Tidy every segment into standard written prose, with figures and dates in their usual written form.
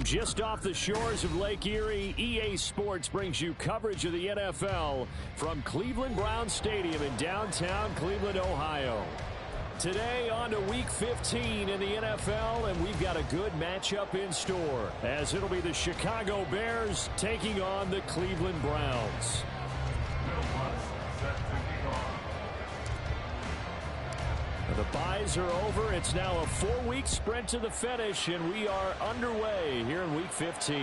Just off the shores of Lake Erie, EA Sports brings you coverage of the NFL from Cleveland Browns Stadium in downtown Cleveland, Ohio. Today on to Week 15 in the NFL, and we've got a good matchup in store, as it'll be the Chicago Bears taking on the Cleveland Browns. The byes are over. It's now a 4-week sprint to the finish, and we are underway here in Week 15.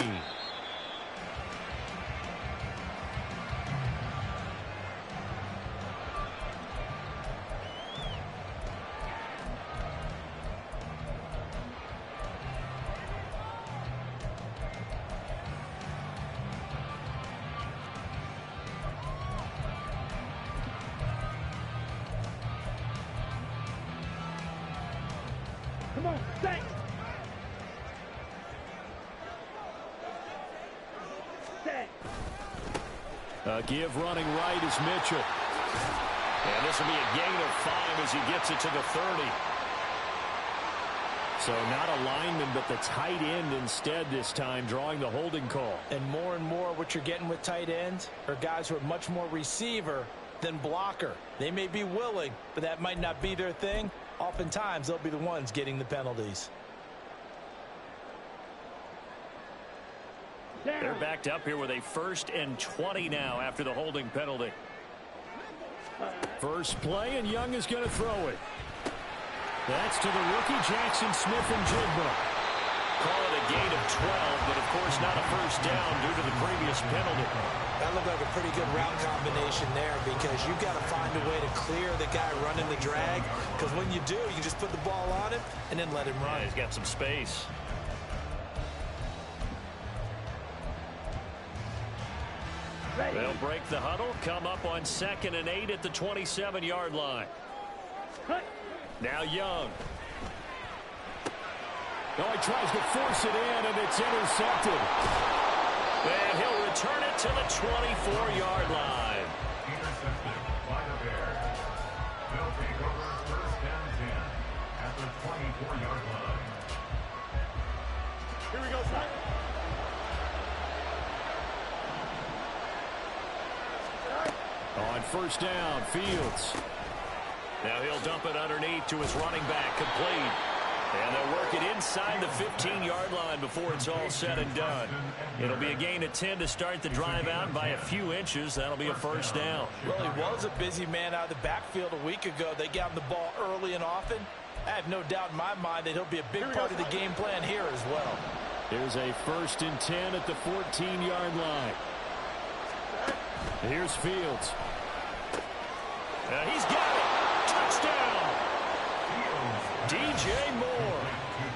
Come on, stay! Stay! A give running right is Mitchell. And this will be a gain of 5 as he gets it to the 30. So not a lineman, but the tight end instead this time, drawing the holding call. And more what you're getting with tight ends are guys who are much more receiver than blocker. They may be willing, but that might not be their thing. Oftentimes, they'll be the ones getting the penalties. They're backed up here with a 1st and 20 now after the holding penalty. First play, and Young is going to throw it. That's to the rookie, Jackson Smith-Njigba. Call it a gain of 12, but of course not a first down due to the previous penalty. That looked like a pretty good route combination there, because you've got to find a way to clear the guy running the drag, because when you do, you just put the ball on him and then let him run. Yeah, he's got some space. They'll break the huddle, come up on 2nd and 8 at the 27-yard line. Now Young. Oh, he tries to force it in, and it's intercepted. And he'll return it to the 24-yard line. Intercepted by the Bears. They'll take over 1st and 10 at the 24-yard line. Here we go, son. On 1st down, Fields. Now he'll dump it underneath to his running back, complete. And they'll work it inside the 15-yard line before it's all said and done. It'll be a gain of 10 to start the drive out by a few inches. That'll be a 1st down. Well, he was a busy man out of the backfield a week ago. They got him the ball early and often. I have no doubt in my mind that he'll be a big part of the game plan here as well. Here's a 1st and 10 at the 14-yard line. Here's Fields. He's got it. Touchdown. DJ Moore,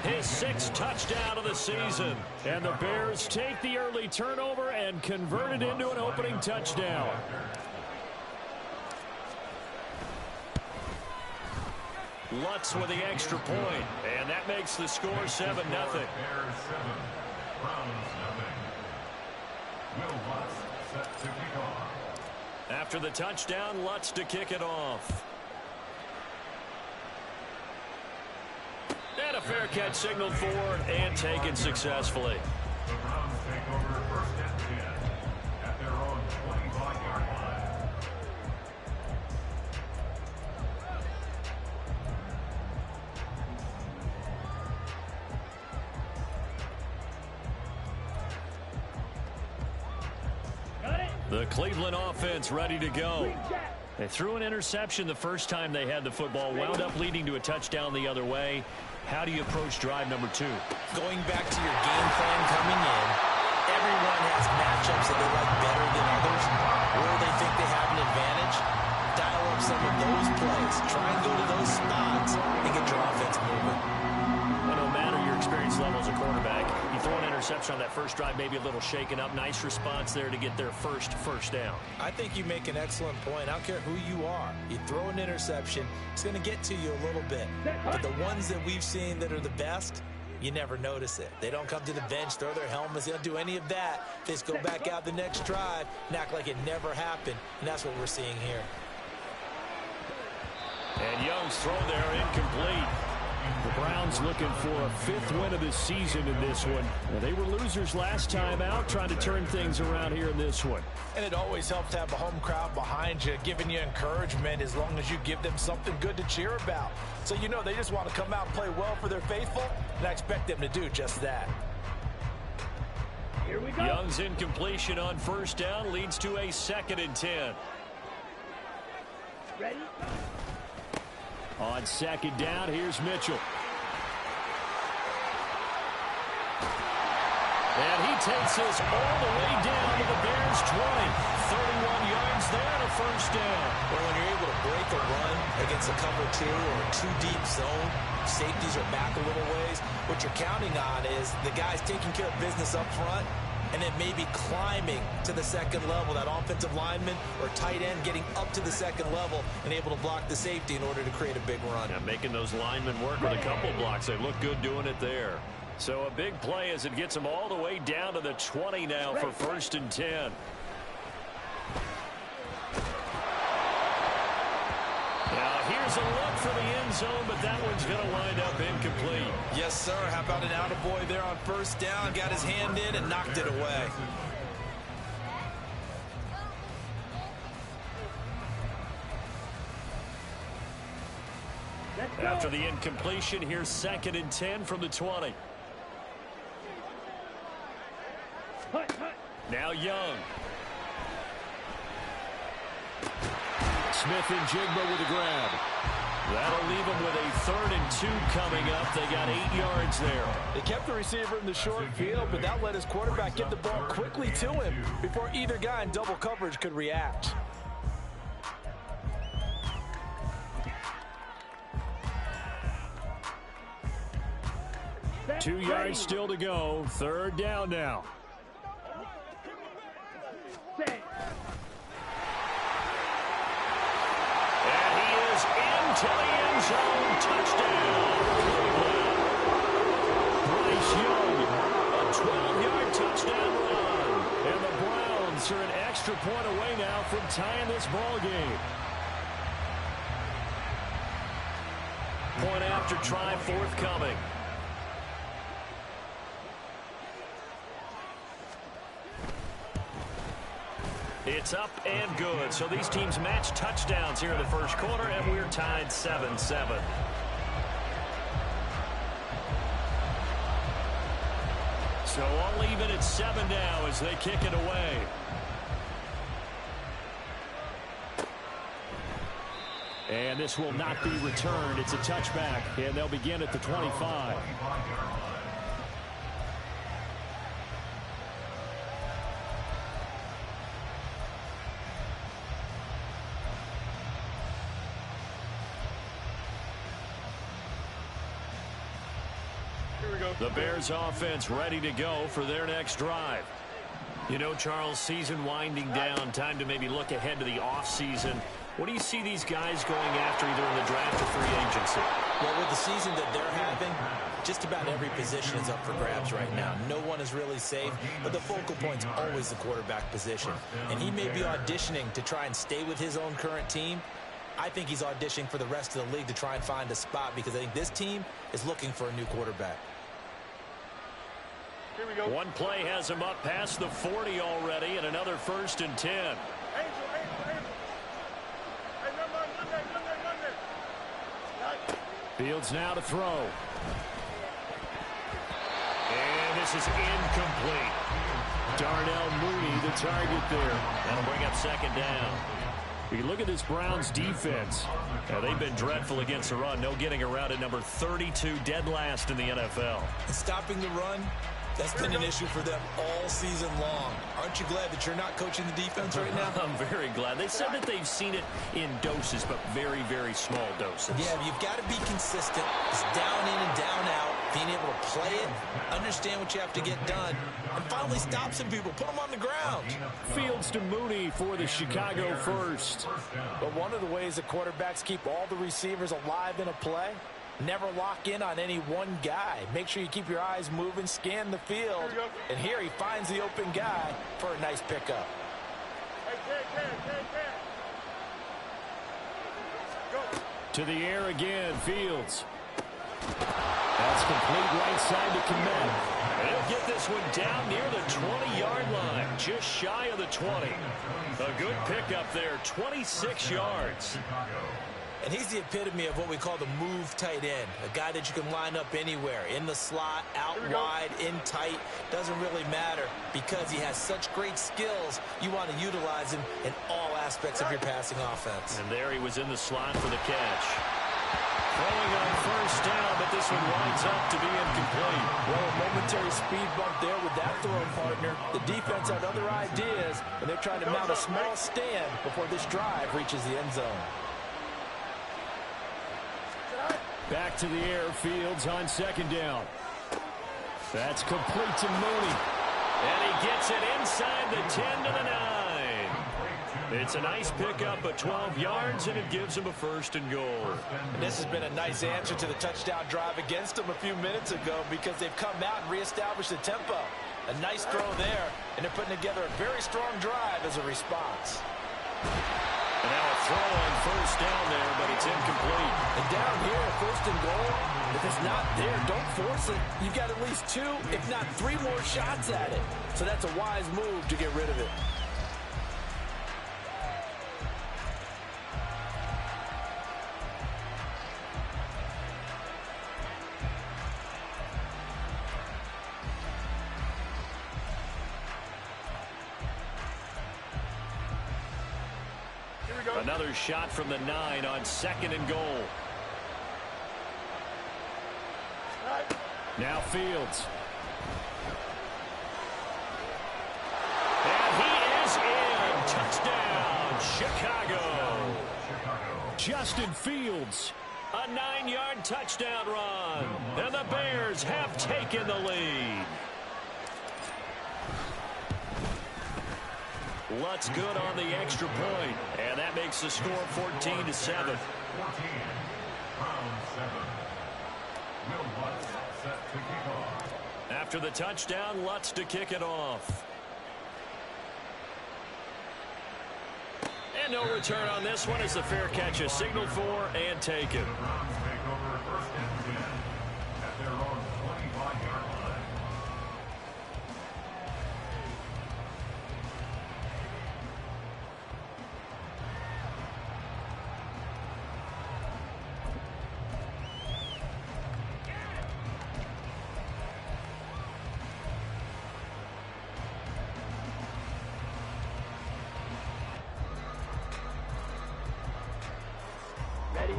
his 6th touchdown of the season. And the Bears take the early turnover and convert it into an opening touchdown. Lutz with the extra point, and that makes the score 7-0. Bears 7, Browns 0. Will Lutz set to kick off. After the touchdown, Lutz to kick it off. And a fair catch signaled for and taken successfully. The Browns take over 1st and 10 at their own 25-yard line. The Cleveland offense ready to go. They threw an interception the first time they had the football, wound up leading to a touchdown the other way. How do you approach drive number 2? Going back to your game plan coming in, everyone has matchups that they like better than others, where they think they have an advantage. Dial up some of those plays. Try and go to those spots and get your offense moving. And no matter your experience level as a quarterback, you throw an interception on that first drive, maybe a little shaken up. Nice response there to get their first down. I think you make an excellent point. I don't care who you are. You throw an interception, it's going to get to you a little bit. But the ones that we've seen that are the best, you never notice it. They don't come to the bench, throw their helmets. They don't do any of that. They just go back out the next drive and act like it never happened. And that's what we're seeing here. And Young's throw there incomplete. The Browns looking for a 5th win of the season in this one. They were losers last time out, trying to turn things around here in this one. And it always helps to have a home crowd behind you, giving you encouragement as long as you give them something good to cheer about. So you know they just want to come out and play well for their faithful, and I expect them to do just that. Here we go. Young's incompletion on first down leads to a 2nd and 10. Ready? On 2nd down, here's Mitchell. And he takes us all the way down to the Bears 20. 31 yards there and a first down. Well, when you're able to break a run against a cover 2 or a 2-deep zone, safeties are back a little ways. What you're counting on is the guys taking care of business up front and then maybe climbing to the 2nd level. That offensive lineman or tight end getting up to the 2nd level and able to block the safety in order to create a big run. Yeah, making those linemen work with a couple blocks. They look good doing it there. So a big play as it gets them all the way down to the 20 now for 1st and 10. Now here's a look for the end zone, but that one's going to wind up incomplete. Yes, sir. How about an attaboy there on first down? Got his hand in and knocked it away. After the incompletion, here's 2nd and 10 from the 20. Now Young. Smith and Jigba with a grab. That'll leave them with a 3rd and 2 coming up. They got 8 yards there. They kept the receiver in the short field, but that let his quarterback get the ball quickly to him before either guy in double coverage could react. Two yards still to go. 3rd down now. And he is into the end zone. Touchdown. Bryce Young, a 12-yard touchdown run. And the Browns are an extra point away now from tying this ball game. Point after try forthcoming. It's up and good. So these teams match touchdowns here in the first quarter, and we're tied 7-7. So all even at 7 now as they kick it away. And this will not be returned. It's a touchback, and they'll begin at the 25. The Bears offense ready to go for their next drive. You know, Charles, season winding down, time to maybe look ahead to the offseason. What do you see these guys going after either in the draft or free agency? Well, with the season that they're having, just about every position is up for grabs right now. No one is really safe, but the focal point's always the quarterback position. And he may be auditioning to try and stay with his own current team. I think he's auditioning for the rest of the league to try and find a spot because I think this team is looking for a new quarterback. Here we go. One play has him up past the 40 already, and another 1st and 10. Angel. Hey, Monday. Fields now to throw. And this is incomplete. Darnell Mooney, the target there. That'll bring up 2nd down. You look at this Browns defense. They've been dreadful against the run. No getting around at number 32, dead last in the NFL. And stopping the run, that's been an issue for them all season long. Aren't you glad that you're not coaching the defense right now? I'm very glad. They said that they've seen it in doses, but very, very small doses. Yeah, you've got to be consistent. It's down in and down out. Being able to play it, understand what you have to get done, and finally stop some people. Put them on the ground. Fields to Mooney for the Chicago first. But one of the ways that quarterbacks keep all the receivers alive in a play, never lock in on any one guy. Make sure you keep your eyes moving, scan the field. And here he finds the open guy for a nice pickup. To the air again, Fields. That's complete right side to Kmet. They'll get this one down near the 20-yard line, just shy of the 20. A good pickup there, 26 yards. And he's the epitome of what we call the move tight end, a guy that you can line up anywhere, in the slot, out wide, in tight. Doesn't really matter because he has such great skills. You want to utilize him in all aspects of your passing offense. And there he was in the slot for the catch. Throwing on first down, but this one winds up to be incomplete. Well, a momentary speed bump there with that throw partner. The defense had other ideas, and they're trying to mount a small stand before this drive reaches the end zone. Back to the air, Fields on second down. That's complete to Mooney. And he gets it inside the 10 to the 9. It's a nice pickup of 12 yards, and it gives him a first and goal. And this has been a nice answer to the touchdown drive against them a few minutes ago because they've come out and reestablished the tempo. A nice throw there, and they're putting together a very strong drive as a response. And now a throw on first down there, but it's incomplete. And down here, first and goal, if it's not there, don't force it. You've got at least 2, if not 3 more shots at it. So that's a wise move to get rid of it. Another shot from the 9 on second and goal. Now Fields. And he is in. Touchdown, Chicago. Justin Fields. A 9-yard touchdown run. And the Bears have taken the lead. Lutz good on the extra point, and that makes the score 14-7. 14, round 7. Will Lutz set to kick off. After the touchdown, Lutz to kick it off. And no return on this one as the fair catch is signaled for and taken. The Browns take over first and 10 at their own 25-yard line.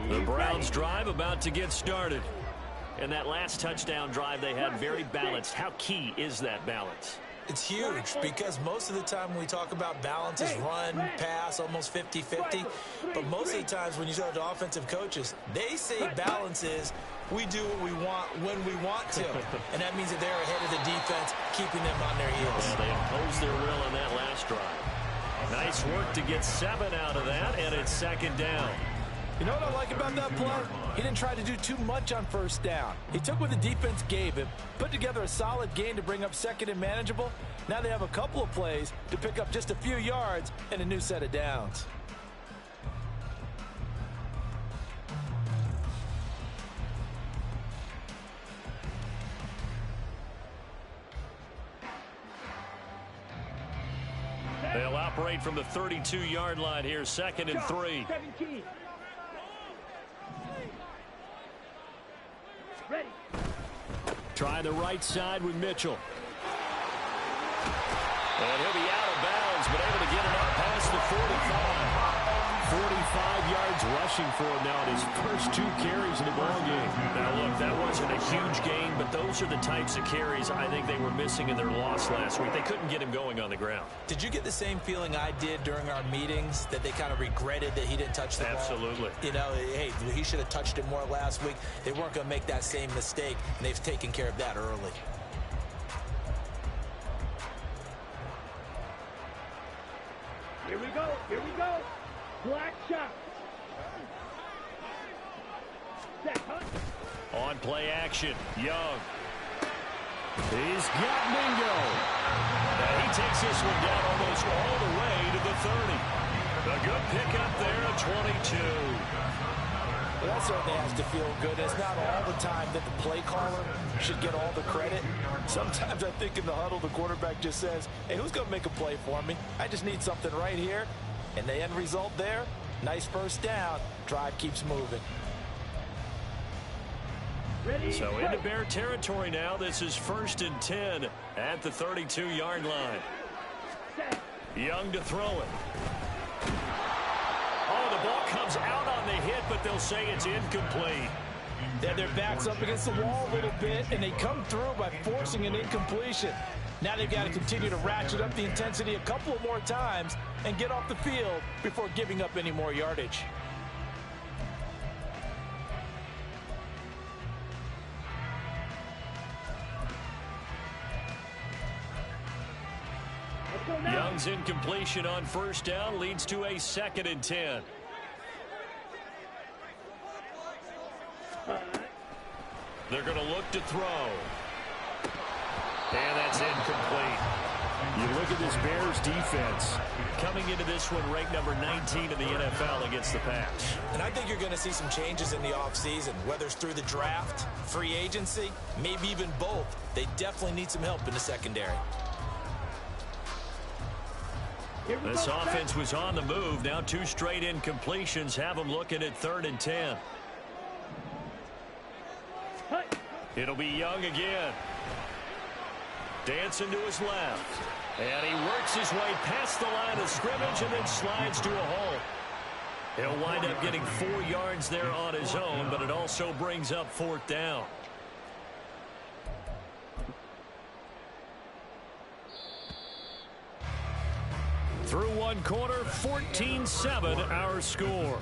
The Browns drive about to get started. And that last touchdown drive they had very balanced. How key is that balance? It's huge because most of the time when we talk about balance is run, pass, almost 50-50. But most of the times when you talk to offensive coaches, they say balance is we do what we want when we want to. And that means that they're ahead of the defense, keeping them on their heels. Well, they imposed their will on that last drive. Nice work to get 7 out of that, and it's second down. You know what I like about that play? He didn't try to do too much on first down. He took what the defense gave him, put together a solid gain to bring up second and manageable. Now they have a couple of plays to pick up just a few yards and a new set of downs. They'll operate from the 32-yard line here, second and 3. 17. Ready. Try the right side with Mitchell. And he'll be out of bounds, but able to get it up past the 45. 45 yards rushing for him now in his first 2 carries in the ballgame. Now, look, that wasn't a huge gain, but those are the types of carries I think they were missing in their loss last week. They couldn't get him going on the ground. Did you get the same feeling I did during our meetings, that they kind of regretted that he didn't touch the ball? Absolutely. You know, hey, he should have touched it more last week. They weren't going to make that same mistake, and they've taken care of that early. Here we go. Here we go. Black shot. Set, hunt. On play action, Young. He's got Mingo. And he takes this one down almost all the way to the 30. A good pickup there at 22. Well, that certainly has to feel good. It's not all the time that the play caller should get all the credit. Sometimes I think in the huddle, the quarterback just says, hey, who's going to make a play for me? I just need something right here. And the end result there, nice first down. Drive keeps moving. So into Bear territory now. This is 1st and 10 at the 32-yard line. Young to throw it. Oh, the ball comes out on the hit, but they'll say it's incomplete. Yeah, their back's up against the wall a little bit, and they come through by forcing an incompletion. Now they've got to continue to ratchet up the intensity a couple of more times and get off the field before giving up any more yardage. Young's incompletion on first down leads to a 2nd and 10. They're going to look to throw. And that's incomplete. You look at this Bears defense coming into this one ranked number 19 in the NFL against the pass. And I think you're going to see some changes in the offseason, whether it's through the draft, free agency, maybe even both. They definitely need some help in the secondary. This offense was on the move. Now 2 straight incompletions have them looking at 3rd and 10. It'll be Young again. Dancing to his left. And he works his way past the line of scrimmage and then slides to a hole. He'll wind up getting 4 yards there on his own, but it also brings up 4th down. Through one quarter, 14-7 our score.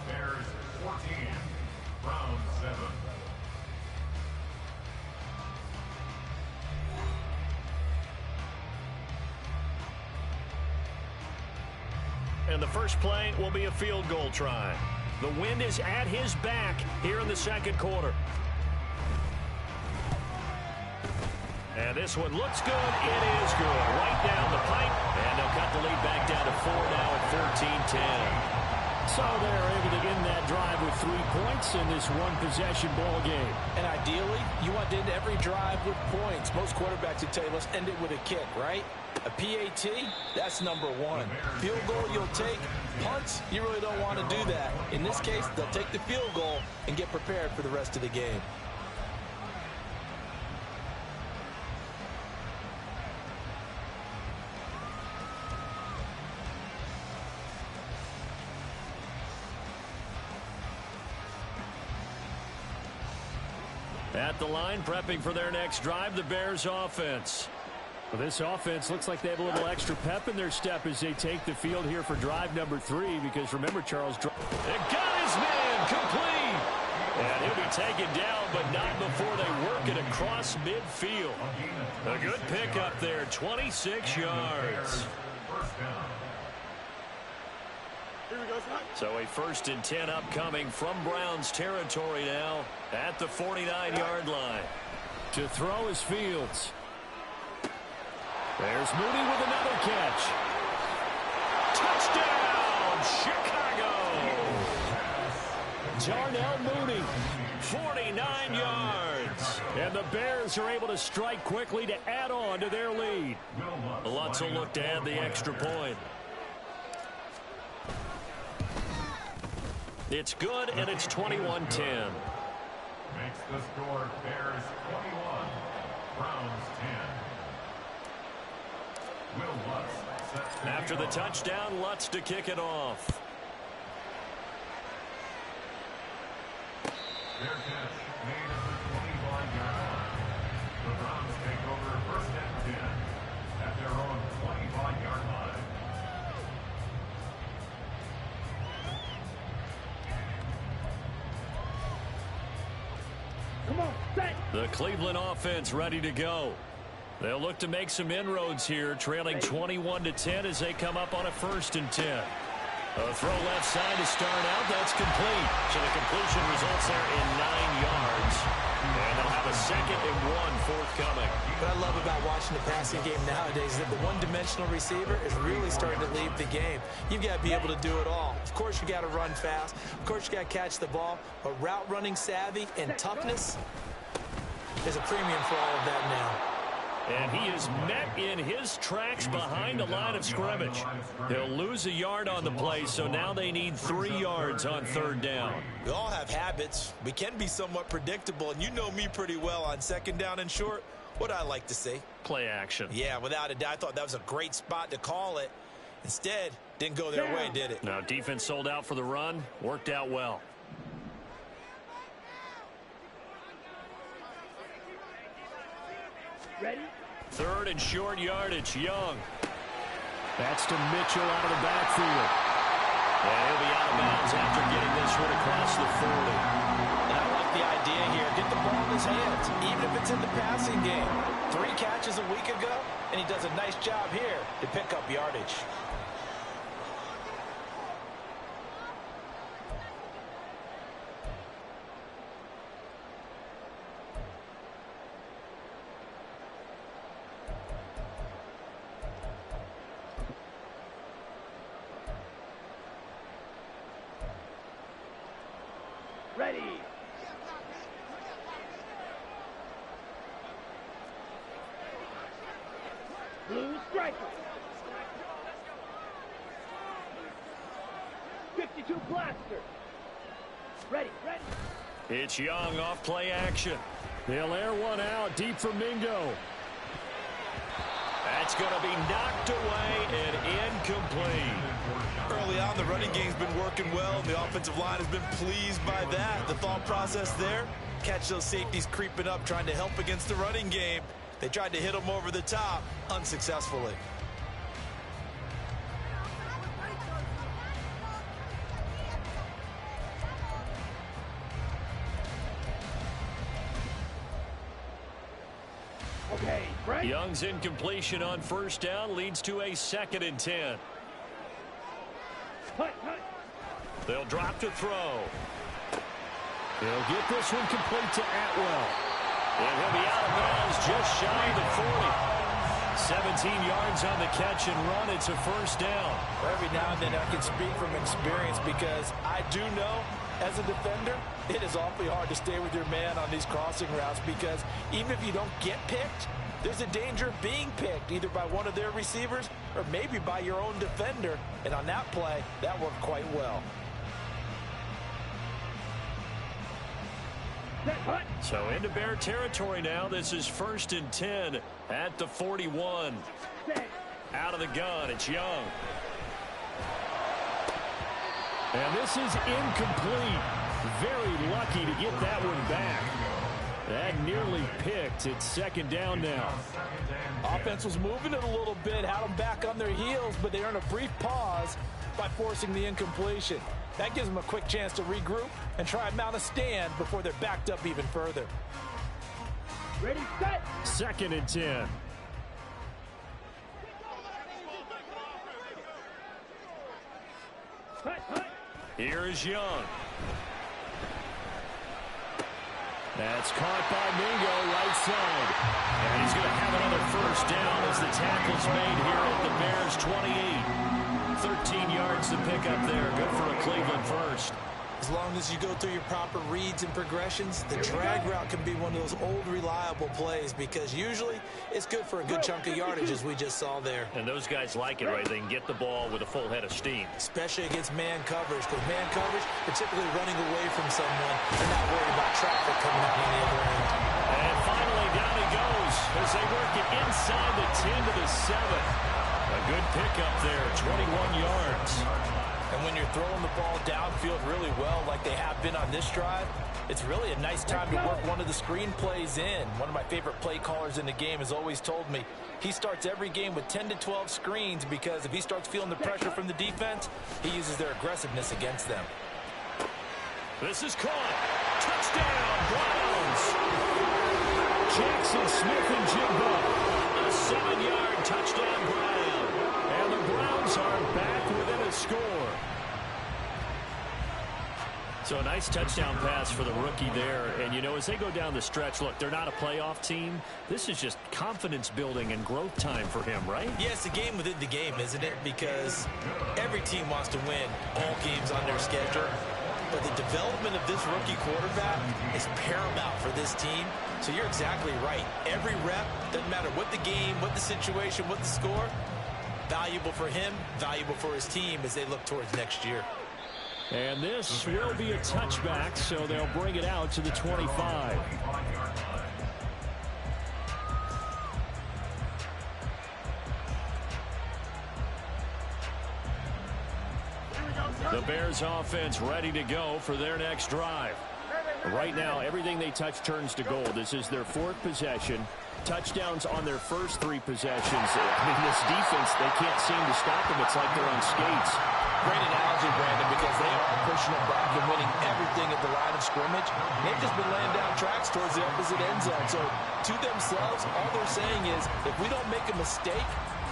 Bears 14, Browns 7. And the first play will be a field goal try. The wind is at his back here in the 2nd quarter. And this one looks good. It is good. Right down the pipe. And they'll cut the lead back down to 4 now at 14-10. So they're able to end that drive with 3 points in this one-possession ball game. And ideally, you want to end every drive with points. Most quarterbacks would tell you, let's end it with a kick, right? A PAT, that's number 1. Field goal you'll take. Punts, you really don't want to do that. In this case, they'll take the field goal and get prepared for the rest of the game. At the line, prepping for their next drive, the Bears offense. Well, this offense looks like they have a little extra pep in their step as they take the field here for drive number 3, because remember, Charles, they got his man complete. And he'll be taken down, but not before they work it across midfield. A good pickup there, 26 yards. So a 1st and 10 upcoming from Browns territory now at the 49-yard line. To throw is Fields. There's Mooney with another catch. Touchdown, Chicago! Darnell Mooney, 49 yards. And the Bears are able to strike quickly to add on to their lead. Lutz will look to add the extra point. It's good, and it's 21-10. Makes the score Bears 21, Browns 10. Will Lutz sets the After the touchdown, Lutz to kick it off. Their catch made at the 25-yard line. The Browns take over 1st and 10 at their own 25-yard line. Come on, set. The Cleveland offense ready to go. They'll look to make some inroads here, trailing 21-10 as they come up on a 1st and 10. A throw left side to start out. That's complete. So the completion results there in 9 yards. And they'll have a 2nd and 1 forthcoming. What I love about watching the passing game nowadays is that the one-dimensional receiver is really starting to leave the game. You've got to be able to do it all. Of course, you got to run fast. Of course, you got to catch the ball. But route running savvy and toughness is a premium for all of that now. And he is met in his tracks behind the line of scrimmage. He'll lose a yard on the play, so now they need 3 yards on 3rd down. We all have habits. We can be somewhat predictable, and you know me pretty well on 2nd down and short. What I like to say? Play action. Yeah, without a doubt. I thought that was a great spot to call it. Instead, didn't go their way, did it? No, defense sold out for the run. Worked out well. Ready? 3rd and short yardage, Young. That's to Mitchell out of the backfield. And he'll be out of bounds after getting this one across the 40. And I like the idea here. Get the ball in his hands, even if it's in the passing game. 3 catches a week ago, and he does a nice job here to pick up yardage. Ready. Blue striker. 52 blaster. Ready, ready. It's Young off play action. They'll air one out deep for Mingo. That's going to be knocked away and incomplete. Early on, the running game's been working well. The offensive line has been pleased by that. The thought process there, catch those safeties creeping up, trying to help against the running game. They tried to hit them over the top, unsuccessfully. Okay, Frank. Young's incompletion on 1st down leads to a 2nd and 10. Hut, hut. They'll drop to throw. He'll get this one complete to Atwell. And he'll be out of bounds just shy of the 40. 17 yards on the catch and run. It's a 1st down. Every now and then I can speak from experience because I do know as a defender, it is awfully hard to stay with your man on these crossing routes because even if you don't get picked, there's a danger of being picked either by one of their receivers or maybe by your own defender. And on that play, that worked quite well. So into Bear territory now. This is 1st and 10 at the 41. Out of the gun, it's Young. And this is incomplete. Very lucky to get that one back. That nearly picked. It's 2nd down now. Offense was moving it a little bit, had them back on their heels, but they earned a brief pause by forcing the incompletion. That gives them a quick chance to regroup and try and mount a stand before they're backed up even further. Ready, set. 2nd and 10. Hut, hut. Here is Young. That's caught by Mingo, right side. And he's going to have another 1st down as the tackle's made here at the Bears' 28. 13 yards to pick up there. Good for a Cleveland 1st. As long as you go through your proper reads and progressions, the drag route can be one of those old reliable plays because usually it's good for a good chunk of yardage as we just saw there. And those guys like it, right? They can get the ball with a full head of steam. Especially against man coverage because man coverage, they're typically running away from someone. They're not worried about traffic coming up on the other end. And finally down he goes as they work it inside the 10 to the 7. A good pickup there, 21 yards. And when you're throwing the ball downfield really well like they have been on this drive, it's really a nice time to work one of the screen plays in. One of my favorite play callers in the game has always told me he starts every game with 10 to 12 screens because if he starts feeling the pressure from the defense, he uses their aggressiveness against them. This is caught. Touchdown, Browns. Jackson Smith and Jimbo. A 7-yard touchdown ground. And the Browns are back within a score. So a nice touchdown pass for the rookie there. And, you know, as they go down the stretch, look, they're not a playoff team. This is just confidence building and growth time for him, right? Yeah, it's a game within the game, isn't it? Because every team wants to win all games on their schedule. But the development of this rookie quarterback is paramount for this team. So you're exactly right. Every rep, doesn't matter what the game, what the situation, what the score, valuable for him, valuable for his team as they look towards next year. And this will be a touchback, so they'll bring it out to the 25. The Bears offense ready to go for their next drive. Right now, everything they touch turns to gold. This is their 4th possession. Touchdowns on their first 3 possessions. I mean, this defense, they can't seem to stop them. It's like they're on skates. Great analogy, Brandon, because they are pushing it back and winning everything at the line of scrimmage. They've just been laying down tracks towards the opposite end zone. So to themselves, all they're saying is, if we don't make a mistake,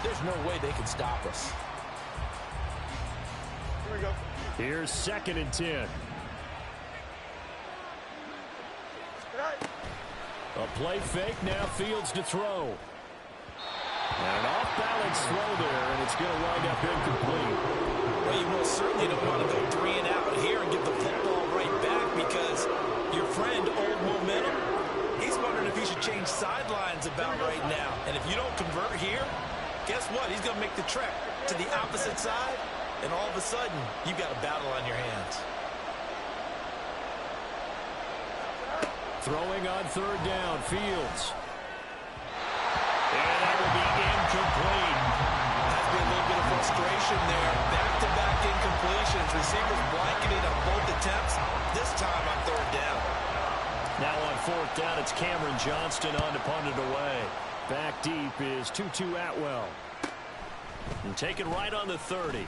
there's no way they can stop us. Here we go. Here's 2nd and 10. A play fake, now Fields to throw. And an off-balance throw there, and it's going to wind up incomplete. Well, you most certainly don't want to go 3 and out here and give the football right back because your friend, Old Momentum, he's wondering if he should change sidelines about right now. And if you don't convert here, guess what? He's going to make the trek to the opposite side, and all of a sudden, you've got a battle on your hands. Throwing on 3rd down, Fields. And that will be incomplete. That's been a little bit of frustration there. Back-to-back incompletions. Receivers blanketed on both attempts, this time on 3rd down. Now on 4th down, it's Cameron Johnston on to punt it away. Back deep is Tutu Atwell. And taken right on the 30.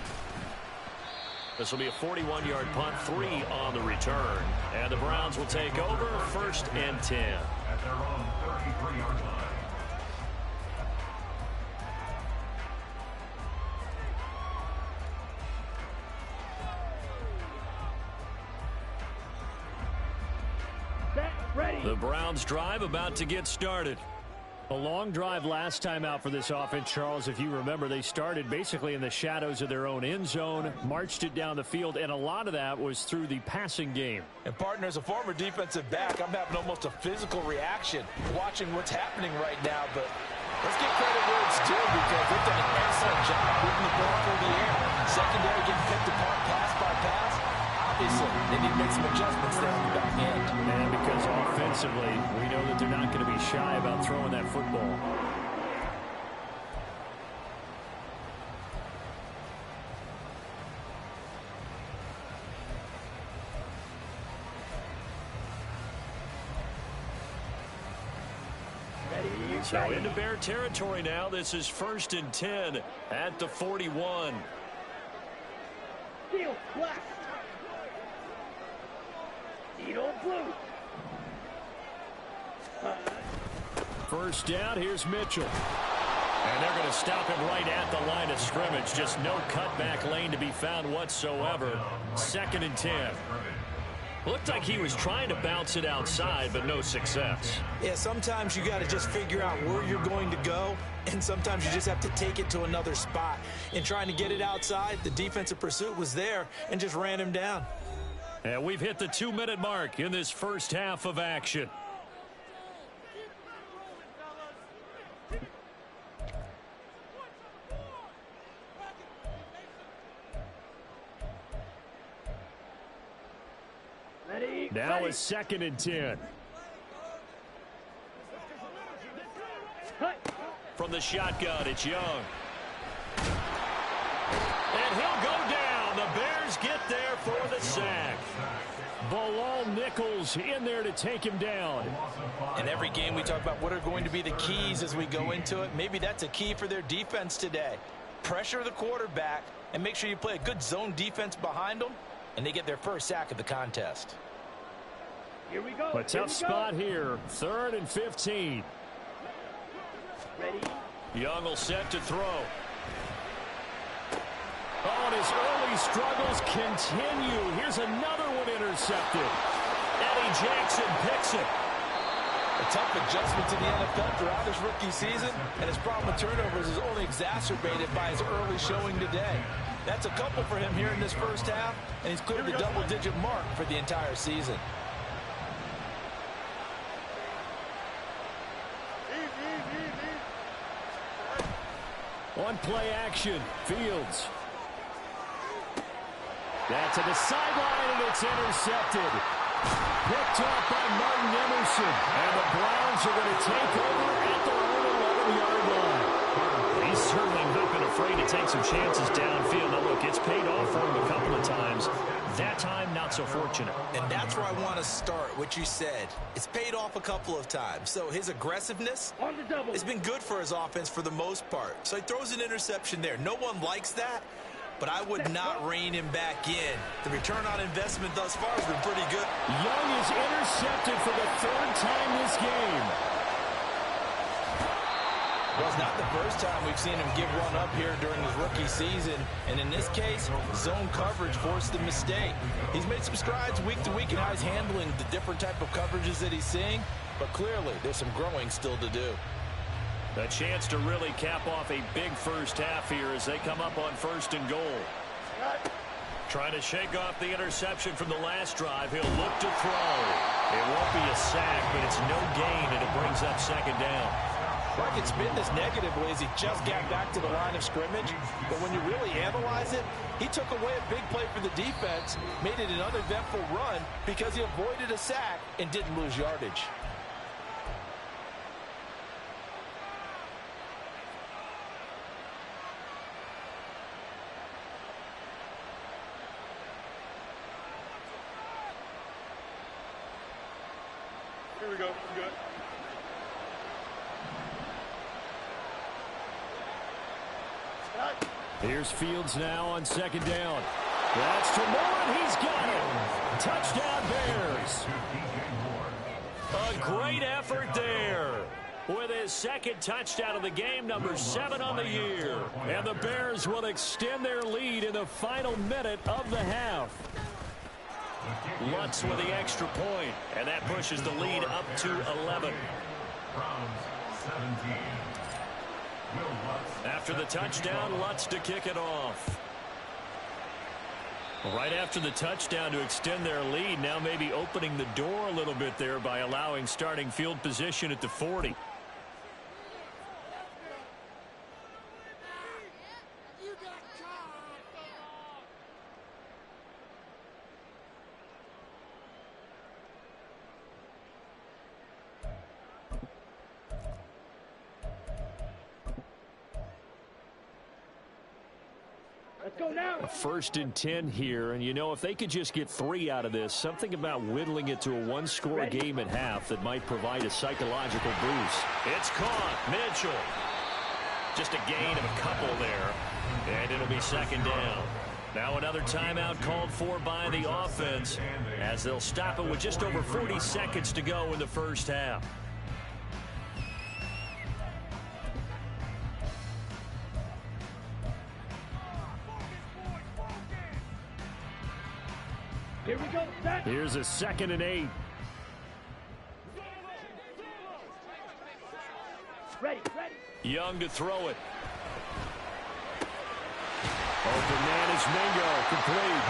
This will be a 41-yard punt, 3 on the return. And the Browns will take over 1st and 10. At their own 33-yard line. Set, ready. The Browns drive about to get started. A long drive last time out for this offense, Charles. If you remember, they started basically in the shadows of their own end zone, marched it down the field, and a lot of that was through the passing game. And, partner, as a former defensive back, I'm having almost a physical reaction watching what's happening right now. But let's give credit where it's due because they've done an excellent job moving the ball through the air. Secondary getting picked apart pass by pass. Obviously, they need to make some adjustments there on the back end. And because offensively, we know that they're not going to be shy about throwing that football. So into Bear territory now. This is 1st and 10 at the 41. Steel, black. Steel, blue. 1st down, here's Mitchell. And they're going to stop him right at the line of scrimmage. Just no cutback lane to be found whatsoever. 2nd and 10. Looked like he was trying to bounce it outside, but no success. Yeah, sometimes you got to just figure out where you're going to go, and sometimes you just have to take it to another spot. In trying to get it outside, the defensive pursuit was there and just ran him down. And we've hit the 2-minute mark in this first half of action. Now it's 2nd and 10. From the shotgun, it's Young. And he'll go down. The Bears get there for the sack. Bilal Nichols in there to take him down. In every game we talk about what are going to be the keys as we go into it. Maybe that's a key for their defense today. Pressure the quarterback and make sure you play a good zone defense behind them, and they get their first sack of the contest. Here we go. A tough spot here. 3rd and 15. Ready. Young will set to throw. Oh, and his early struggles continue. Here's another one intercepted. Eddie Jackson picks it. A tough adjustment to the NFL throughout his rookie season, and his problem with turnovers is only exacerbated by his early showing today. That's a couple for him here in this first half, and he's cleared the double-digit mark for the entire season. On play action, Fields. That's to the sideline, and it's intercepted. Picked off by Martin Emerson. And the Browns are going to take over at their own 11-yard line. He's certainly not been afraid to take some chances downfield. Now, look, it's paid off for him a couple of times. That time, not so fortunate. And that's where I want to start, what you said. It's paid off a couple of times. So his aggressiveness has been good for his offense for the most part. So he throws an interception there. No one likes that, but I would not rein him back in. The return on investment thus far has been pretty good. Young is intercepted for the third time this game. Well, it's not the first time we've seen him give one up here during his rookie season. And in this case, zone coverage forced the mistake. He's made some strides week to week in how he's handling the different type of coverages that he's seeing. But clearly, there's some growing still to do. A chance to really cap off a big first half here as they come up on 1st and goal. Trying to shake off the interception from the last drive. He'll look to throw. It won't be a sack, but it's no gain, and it brings up 2nd down. I can spin this negatively as he just got back to the line of scrimmage. But when you really analyze it, he took away a big play for the defense, made it an uneventful run because he avoided a sack and didn't lose yardage. Here we go. We're good. Here's Fields now on 2nd down. That's to Moore. He's got it. Touchdown Bears. A great effort there. With his 2nd touchdown of the game, number 7 on the year. And the Bears will extend their lead in the final minute of the half. Lutz with the extra point, and that pushes the lead up to 11. Browns 17. After the touchdown, Lutz to kick it off. Right after the touchdown to extend their lead, now maybe opening the door a little bit there by allowing starting field position at the 40. Go now. 1st and 10 here, and you know, if they could just get 3 out of this, something about whittling it to a 1-score game at half that might provide a psychological boost. It's caught. Mitchell. Just a gain of a couple there, and it'll be 2nd down. Now another timeout called for by the offense as they'll stop it with just over 40 seconds to go in the first half. Here we go. Set. Here's a 2nd and 8. Ready. Young to throw it. Open man is Mingo. Complete.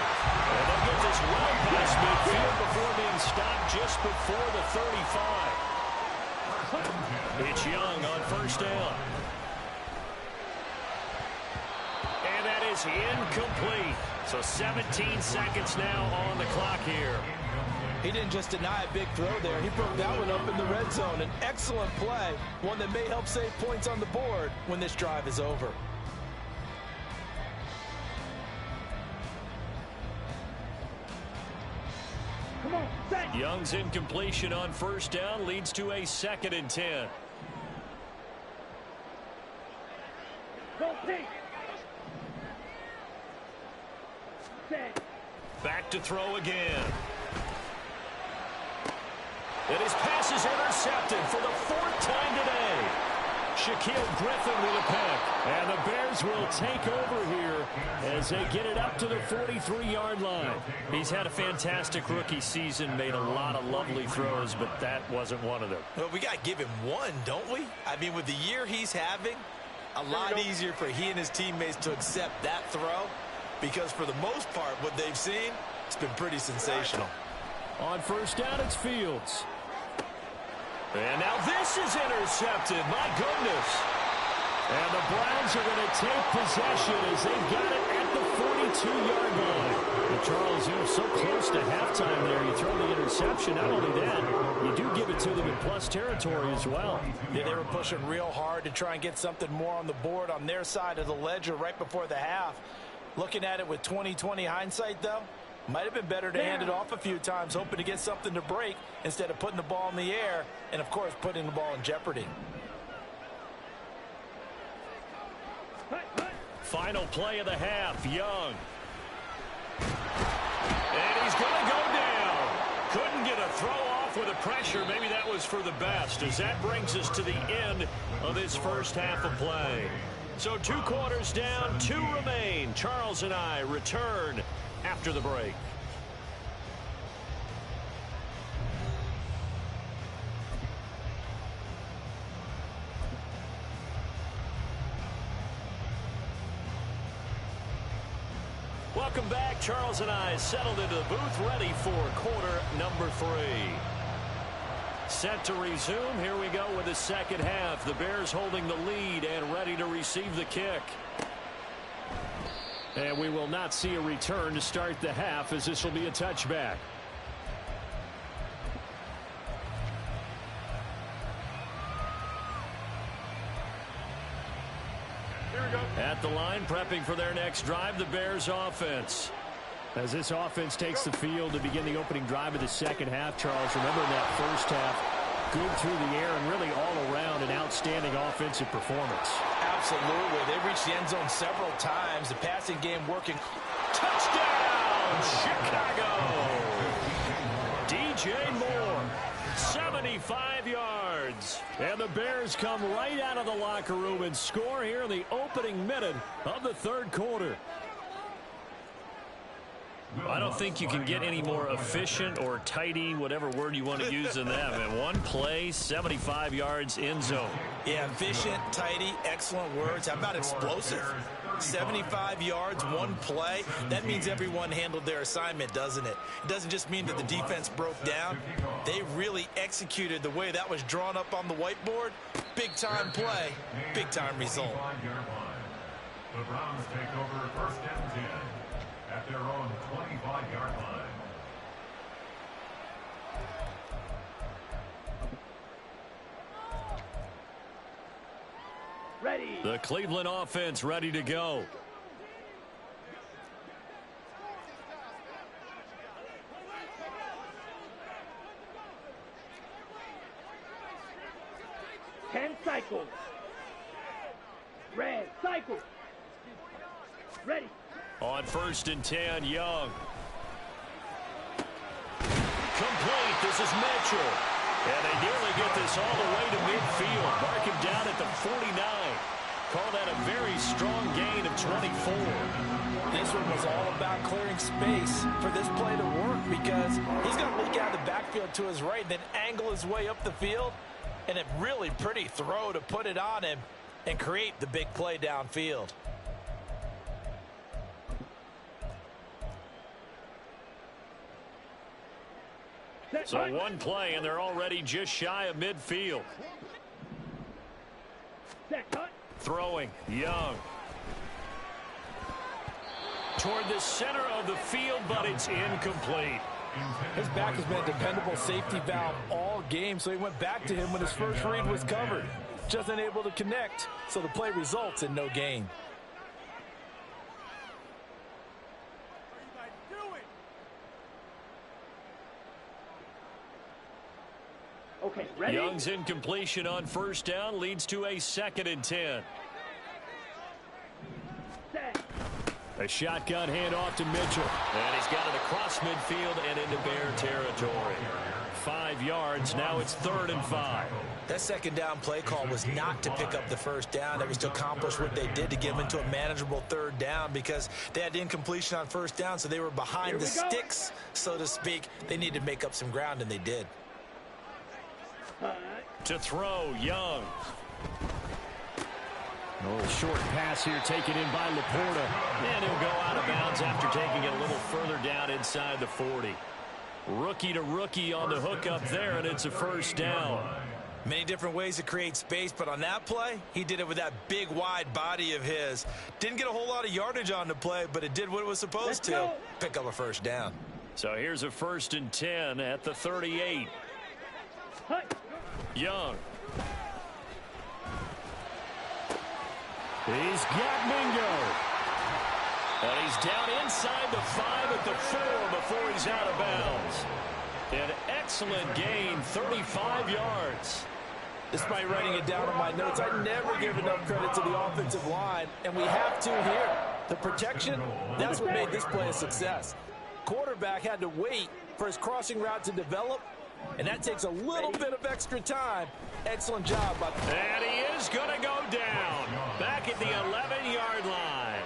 And they'll get this well past midfield before being stopped just before the 35. It's Young on 1st down. And that is incomplete. So 17 seconds now on the clock here. He didn't just deny a big throw there. He broke that one up in the red zone. An excellent play, one that may help save points on the board when this drive is over. Come on, set. Young's incompletion on 1st down leads to a 2nd and 10. Go deep. Set. Back to throw again. And his pass is intercepted for the 4th time today. Shaquille Griffin with a pick. And the Bears Chargers will take over here as they get it up to the 43-yard line. He's had a fantastic rookie season, made a lot of lovely throws, but that wasn't one of them. Well, we got to give him one, don't we? I mean, with the year he's having, a lot easier for he and his teammates to accept that throw, because for the most part, what they've seen, it's been pretty sensational. On first down, it's Fields. And now this is intercepted. My goodness. And the Browns are going to take possession as they've got it at the 42-yard line. And Charles, you know, so close to halftime there. You throw the interception. Not only that, you do give it to them in plus territory as well. Yeah, they were pushing real hard to try and get something more on the board on their side of the ledger right before the half. Looking at it with 20/20 hindsight, though, might have been better to hand it off a few times, hoping to get something to break instead of putting the ball in the air and, of course, putting the ball in jeopardy. Final play of the half, Young. And he's going to go down. Couldn't get a throw off with the pressure. Maybe that was for the best, as that brings us to the end of this first half of play. So 2 quarters down, 2 remain. Charles and I return after the break. Welcome back. Charles and I settled into the booth, ready for quarter number 3. Set to resume. Here we go with the second half. The Bears holding the lead and ready to receive the kick. And we will not see a return to start the half, as this will be a touchback. At the line, prepping for their next drive, the Bears offense. As this offense takes the field to begin the opening drive of the second half, Charles, remember in that first half, good through the air and really all around an outstanding offensive performance. Absolutely. They reached the end zone several times. The passing game working. Touchdown, Chicago! DJ Moore, 75 yards. And the Bears come right out of the locker room and score here in the opening minute of the third quarter. I don't think you can get any more efficient or tidy, whatever word you want to use in that. And one play, 75 yards, end zone. Yeah, efficient, tidy, excellent words. How about explosive? 75 yards, one play. That means everyone handled their assignment, doesn't it? It doesn't just mean that the defense broke down. They really executed the way that was drawn up on the whiteboard. Big-time play, big-time result. The Browns take over first and 10 at their own 25-yard line. Ready. The Cleveland offense ready to go. Ten cycles. Red cycle. Ready. On first and 10, Young. Complete. This is Mitchell. And they nearly get this all the way to midfield. Mark him down at the 49. Call that a very strong gain of 24. This one was all about clearing space for this play to work, because he's going to leak out of the backfield to his right, then angle his way up the field, and a really pretty throw to put it on him and create the big play downfield. So one play, and they're already just shy of midfield. Throwing, Young. Toward the center of the field, but it's incomplete. His back has been a dependable safety valve all game, so he went back to him when his first read was covered. Just unable to connect, so the play results in no gain. Okay, ready? Young's incompletion on first down leads to a 2nd and 10. Set. A shotgun handoff to Mitchell. And he's got it across midfield and into Bear territory. 5 yards. Now it's 3rd and 5. That second down play call was not to pick up the first down. It was to accomplish what they did to get them into a manageable 3rd down because they had incompletion on first down, so they were behind the sticks, so to speak. They needed to make up some ground, and they did. To throw, Young. A little short pass here taken in by Laporta. And he'll go out of bounds after taking it a little further down inside the 40. Rookie to rookie on the hook up there, and it's a first down. Many different ways to create space, but on that play, he did it with that big, wide body of his. Didn't get a whole lot of yardage on the play, but it did what it was supposed to. Pick up a first down. So here's a 1st and 10 at the 38. Young. He's got Mingo. And he's down inside the 5 at the 4 before he's out of bounds. An excellent gain, 35 yards. Despite writing it down on my notes, I never give enough credit to the offensive line, and we have to here. The protection, that's what made this play a success. Quarterback had to wait for his crossing route to develop, and that takes a little bit of extra time. Excellent job. And he is going to go down back at the 11-yard line.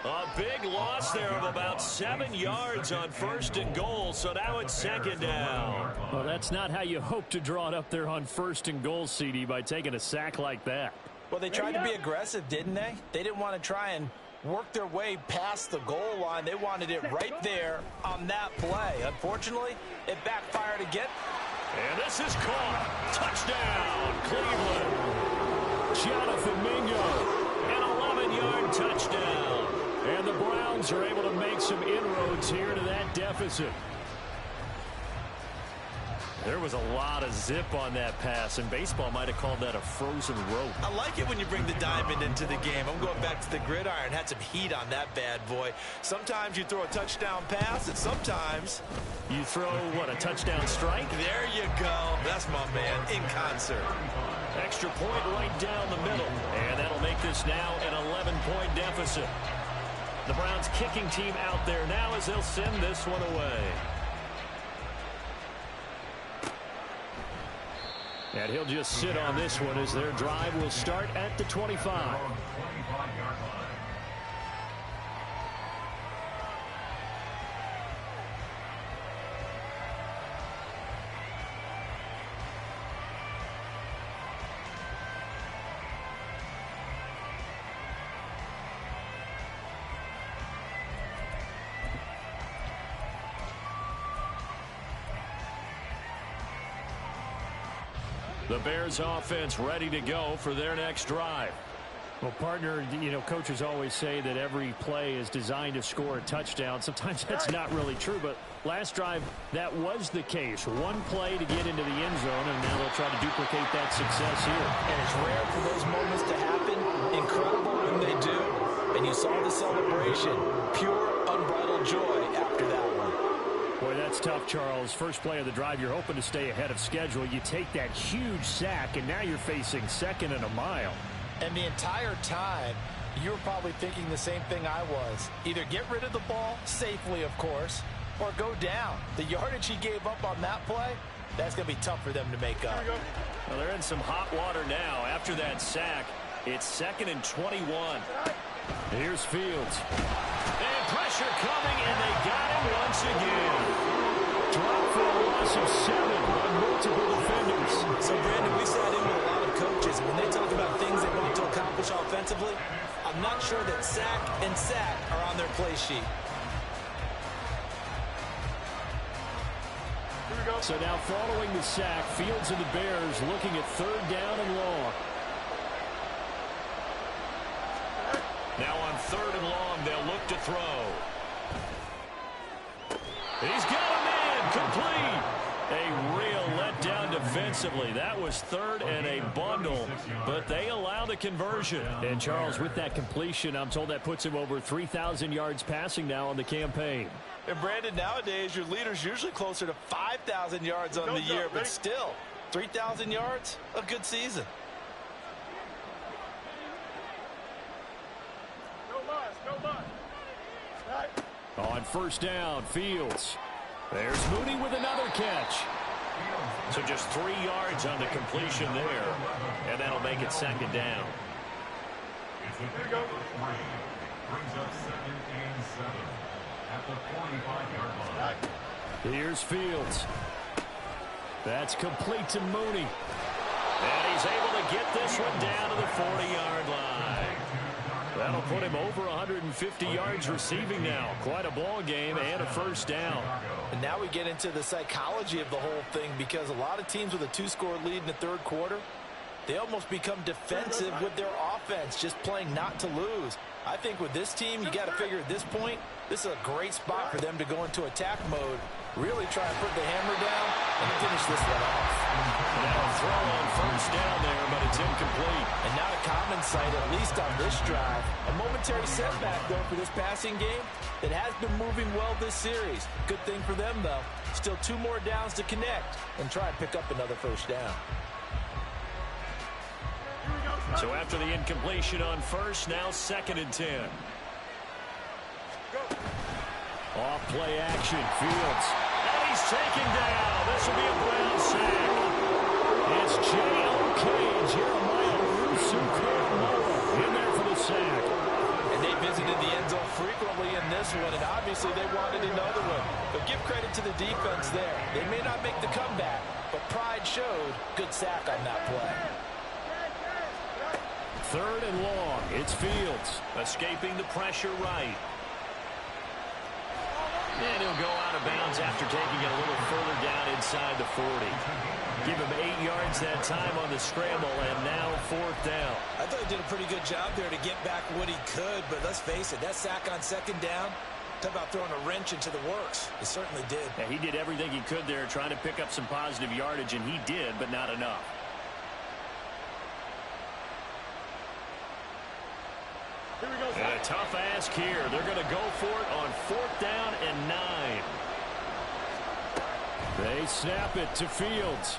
A big loss there of about 7 yards on 1st and goal, so now it's 2nd down. Well, that's not how you hope to draw it up there on 1st and goal, CD, by taking a sack like that. Well, they tried to be aggressive, didn't they? They didn't want to try and work their way past the goal line. They wanted it right there on that play. Unfortunately, it backfired again. And this is caught. Touchdown, Cleveland. Jonathan Mingo. An 11-yard touchdown. And the Browns are able to make some inroads here to that deficit. There was a lot of zip on that pass, and baseball might have called that a frozen rope. I like it when you bring the diamond into the game. I'm going back to the gridiron. Had some heat on that bad boy. Sometimes you throw a touchdown pass, and sometimes you throw, what, a touchdown strike? There you go. That's my man in concert. Extra point right down the middle. And that'll make this now an 11-point deficit. The Browns kicking team out there now as they'll send this one away. And he'll just sit on this one as their drive will start at the 25. The Bears offense ready to go for their next drive. Well, partner, you know, coaches always say that every play is designed to score a touchdown. Sometimes that's not really true, but last drive, that was the case. One play to get into the end zone, and now they'll try to duplicate that success here. And it's rare for those moments to happen. Incredible when they do. And you saw the celebration. Pure, unbridled joy after that one. Boy, that's tough, Charles. First play of the drive, you're hoping to stay ahead of schedule. You take that huge sack, and now you're facing 2nd and a mile. And the entire time, you were probably thinking the same thing I was. Either get rid of the ball, safely of course, or go down. The yardage he gave up on that play, that's going to be tough for them to make up. Well, they're in some hot water now. After that sack, it's 2nd and 21. Here's Fields. And pressure coming, and they got him once again. Drop for a loss of 7 on multiple defenders. So, Brandon, we sat in with a lot of coaches. When they talk about things they want to accomplish offensively, I'm not sure that sack and sack are on their play sheet. So now following the sack, Fields and the Bears looking at 3rd down and long. Now on 3rd and long, they'll look to throw. He's got a man, complete. A real letdown defensively. That was 3rd and a bundle, but they allow the conversion. And Charles, with that completion, I'm told that puts him over 3,000 yards passing now on the campaign. And Brandon, nowadays your leader's usually closer to 5,000 yards on the year, but still, 3,000 yards, a good season. On first down, Fields. There's Mooney with another catch. So just 3 yards on the completion there, and that'll make it second down. It's a big over 3. Brings up 2nd and 7 at the 45-yard line. Here's Fields. That's complete to Mooney. And he's able to get this one down to the 40-yard line. That'll put him over 150 yards receiving now. Quite a ball game and a first down. And now we get into the psychology of the whole thing, because a lot of teams with a 2-score lead in the third quarter, they almost become defensive with their offense, just playing not to lose. I think with this team, you got to figure at this point, this is a great spot for them to go into attack mode, really try and put the hammer down and finish this one off. Now a throw on first down there, but it's incomplete. And not a common sight, at least on this drive. A momentary setback, though, for this passing game that has been moving well this series. Good thing for them, though. Still 2 more downs to connect and try and pick up another first down. So after the incompletion on first, now 2nd and 10. Off play action, Fields. And he's taken down. This will be a Brown sack. It's J.O.K. Jeremiah Owusu-Koramoah in there for the sack. And they visited the end zone frequently in this one, and obviously they wanted another one. But give credit to the defense there. They may not make the comeback, but pride showed. Good sack on that play. 3rd and long. It's Fields. Escaping the pressure right. And he'll go out of bounds after taking it a little further down inside the 40. Give him 8 yards that time on the scramble, and now 4th down. I thought he did a pretty good job there to get back what he could, but let's face it, that sack on 2nd down, talk about throwing a wrench into the works. He certainly did. Yeah, he did everything he could there trying to pick up some positive yardage, and he did, but not enough. And a tough ask here. They're going to go for it on 4th down and 9. They snap it to Fields.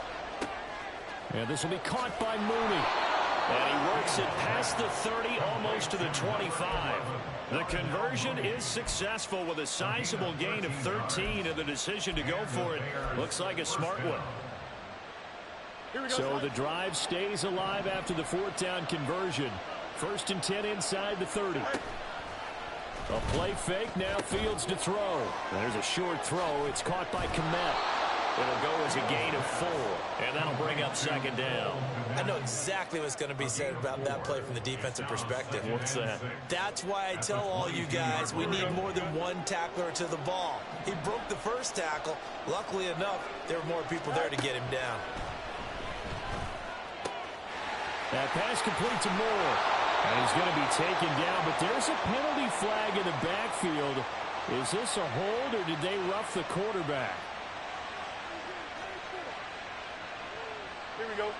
And this will be caught by Mooney. And he works it past the 30, almost to the 25. The conversion is successful with a sizable gain of 13, and the decision to go for it looks like a smart one. So the drive stays alive after the 4th down conversion. 1st and 10 inside the 30. A play fake, now Fields to throw. There's a short throw. It's caught by Kmet. It'll go as a gain of 4, and that'll bring up 2nd down. I know exactly what's going to be said about that play from the defensive perspective. What's that? That's why I tell all you guys we need more than one tackler to the ball. He broke the first tackle. Luckily enough, there were more people there to get him down. That pass complete to Moore. And he's going to be taken down, but there's a penalty flag in the backfield. Is this a hold, or did they rough the quarterback? Here we go.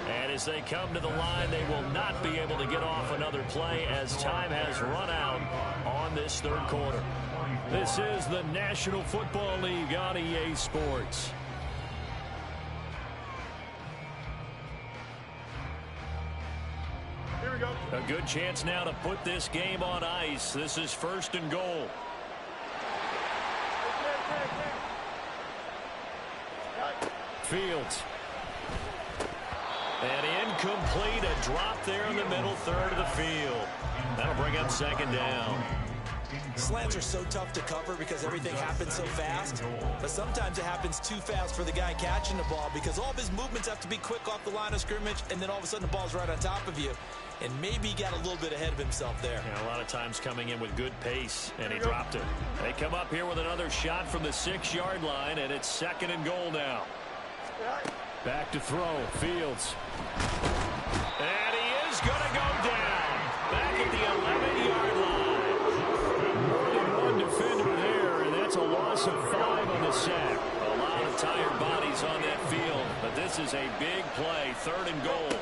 And as they come to the line, they will not be able to get off another play as time has run out on this 3rd quarter. This is the National Football League on EA Sports. A good chance now to put this game on ice. This is 1st and goal. Fields. And incomplete. A drop there in the middle 3rd of the field. That'll bring up 2nd down. Slants are so tough to cover because everything happens so fast, but sometimes it happens too fast for the guy catching the ball because all of his movements have to be quick off the line of scrimmage, and then all of a sudden the ball's right on top of you, and maybe he got a little bit ahead of himself there. Yeah, a lot of times coming in with good pace, and he dropped it. They come up here with another shot from the 6-yard line, and it's 2nd and goal now. Back to throw, Fields. And he is going to go down. Back at the 11-yard line. Defender there, and that's a loss of 5 on the sack. A lot of tired bodies on that field, but this is a big play, 3rd and goal.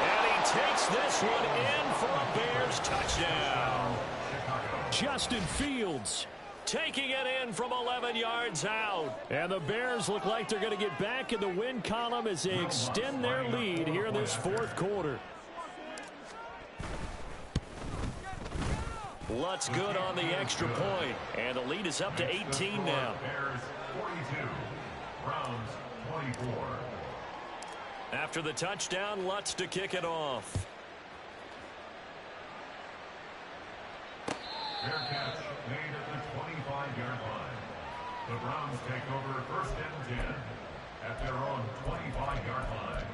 And he takes this one in for a Bears touchdown. Justin Fields taking it in from 11 yards out. And the Bears look like they're going to get back in the win column as they extend their lead here in this fourth quarter. Lutz good on the extra point, and the lead is up to 18 now. Bears 42, Browns 24. After the touchdown, Lutz to kick it off. Fair catch made at the 25-yard line. The Browns take over first and 10 at their own 25-yard line.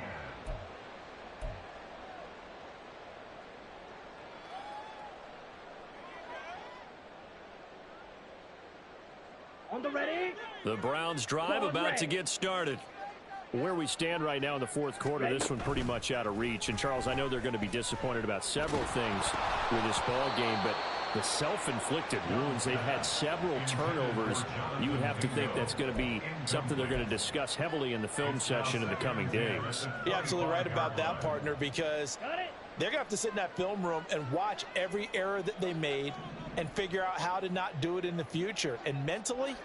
On the ready. The Browns drive about to get started. Where we stand right now in the fourth quarter, this one pretty much out of reach. And, Charles, I know they're going to be disappointed about several things with this ball game, but the self-inflicted wounds, they've had several turnovers. You would have to think that's going to be something they're going to discuss heavily in the film session in the coming days. You're absolutely right about that, partner, because they're going to have to sit in that film room and watch every error that they made and figure out how to not do it in the future. And mentally,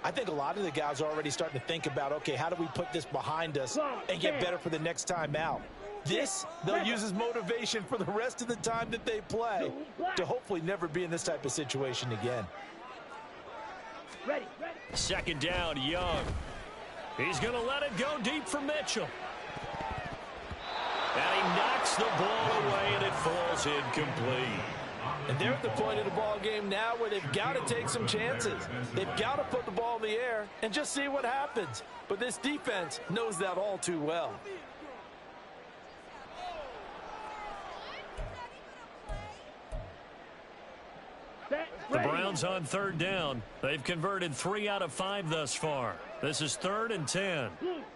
I think a lot of the guys are already starting to think about, okay, how do we put this behind us and get better for the next time out? This, they'll use as motivation for the rest of the time that they play to hopefully never be in this type of situation again. Ready. Second down, Young. He's going to let it go deep for Mitchell. And he knocks the ball away, and it falls incomplete. And they're at the point of the ball game now where they've got to take some chances. They've got to put the ball in the air and just see what happens. But this defense knows that all too well. The Browns on third down. They've converted 3 out of 5 thus far. This is 3rd and 10.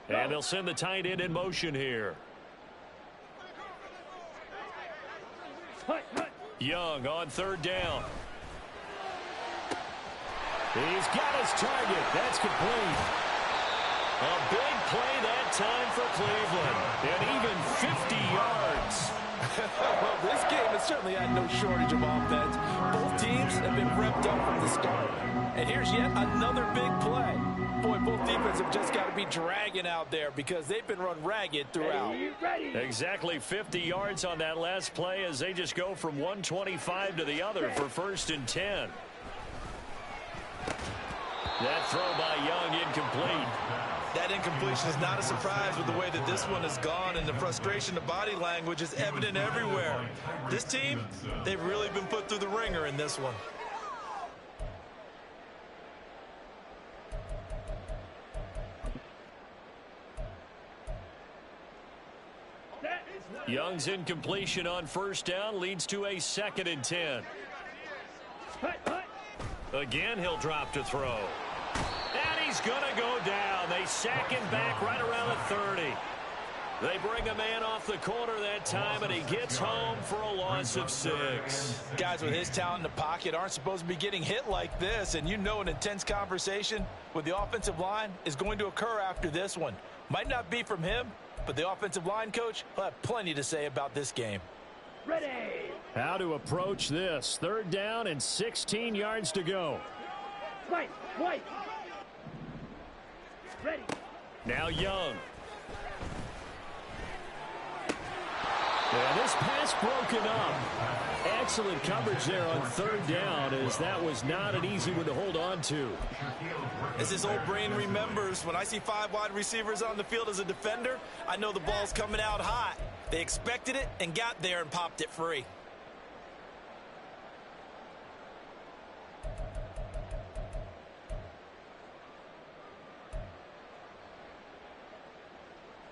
And they'll send the tight end in motion here. Young on third down. He's got his target. That's complete. A big play that time for Cleveland. And even 50 yards. Well, this game has certainly had no shortage of offense. Both teams have been revved up from the start. And here's yet another big play. Boy, both defenses have just got to be dragging out there because they've been run ragged throughout. Exactly 50 yards on that last play as they just go from 125 to the other for 1st and 10. That throw by Young incomplete. That incompletion is not a surprise with the way that this one has gone, and the frustration, the body language is evident everywhere. This team, they've really been put through the ringer in this one. Young's incompletion on first down leads to a 2nd and 10. Again, he'll drop to throw. And he's going to go down. They sack him back right around the 30. They bring a man off the corner that time, and he gets home for a loss of 6. Guys with his talent in the pocket aren't supposed to be getting hit like this, and you know an intense conversation with the offensive line is going to occur after this one. Might not be from him, but the offensive line coach will have plenty to say about this game. Ready. How to approach this. 3rd down and 16 yards to go. White. Ready. Now Young. And this pass broken up. Excellent coverage there on 3rd down, as that was not an easy one to hold on to. As this old brain remembers, when I see 5 wide receivers on the field as a defender, I know the ball's coming out hot. They expected it and got there and popped it free.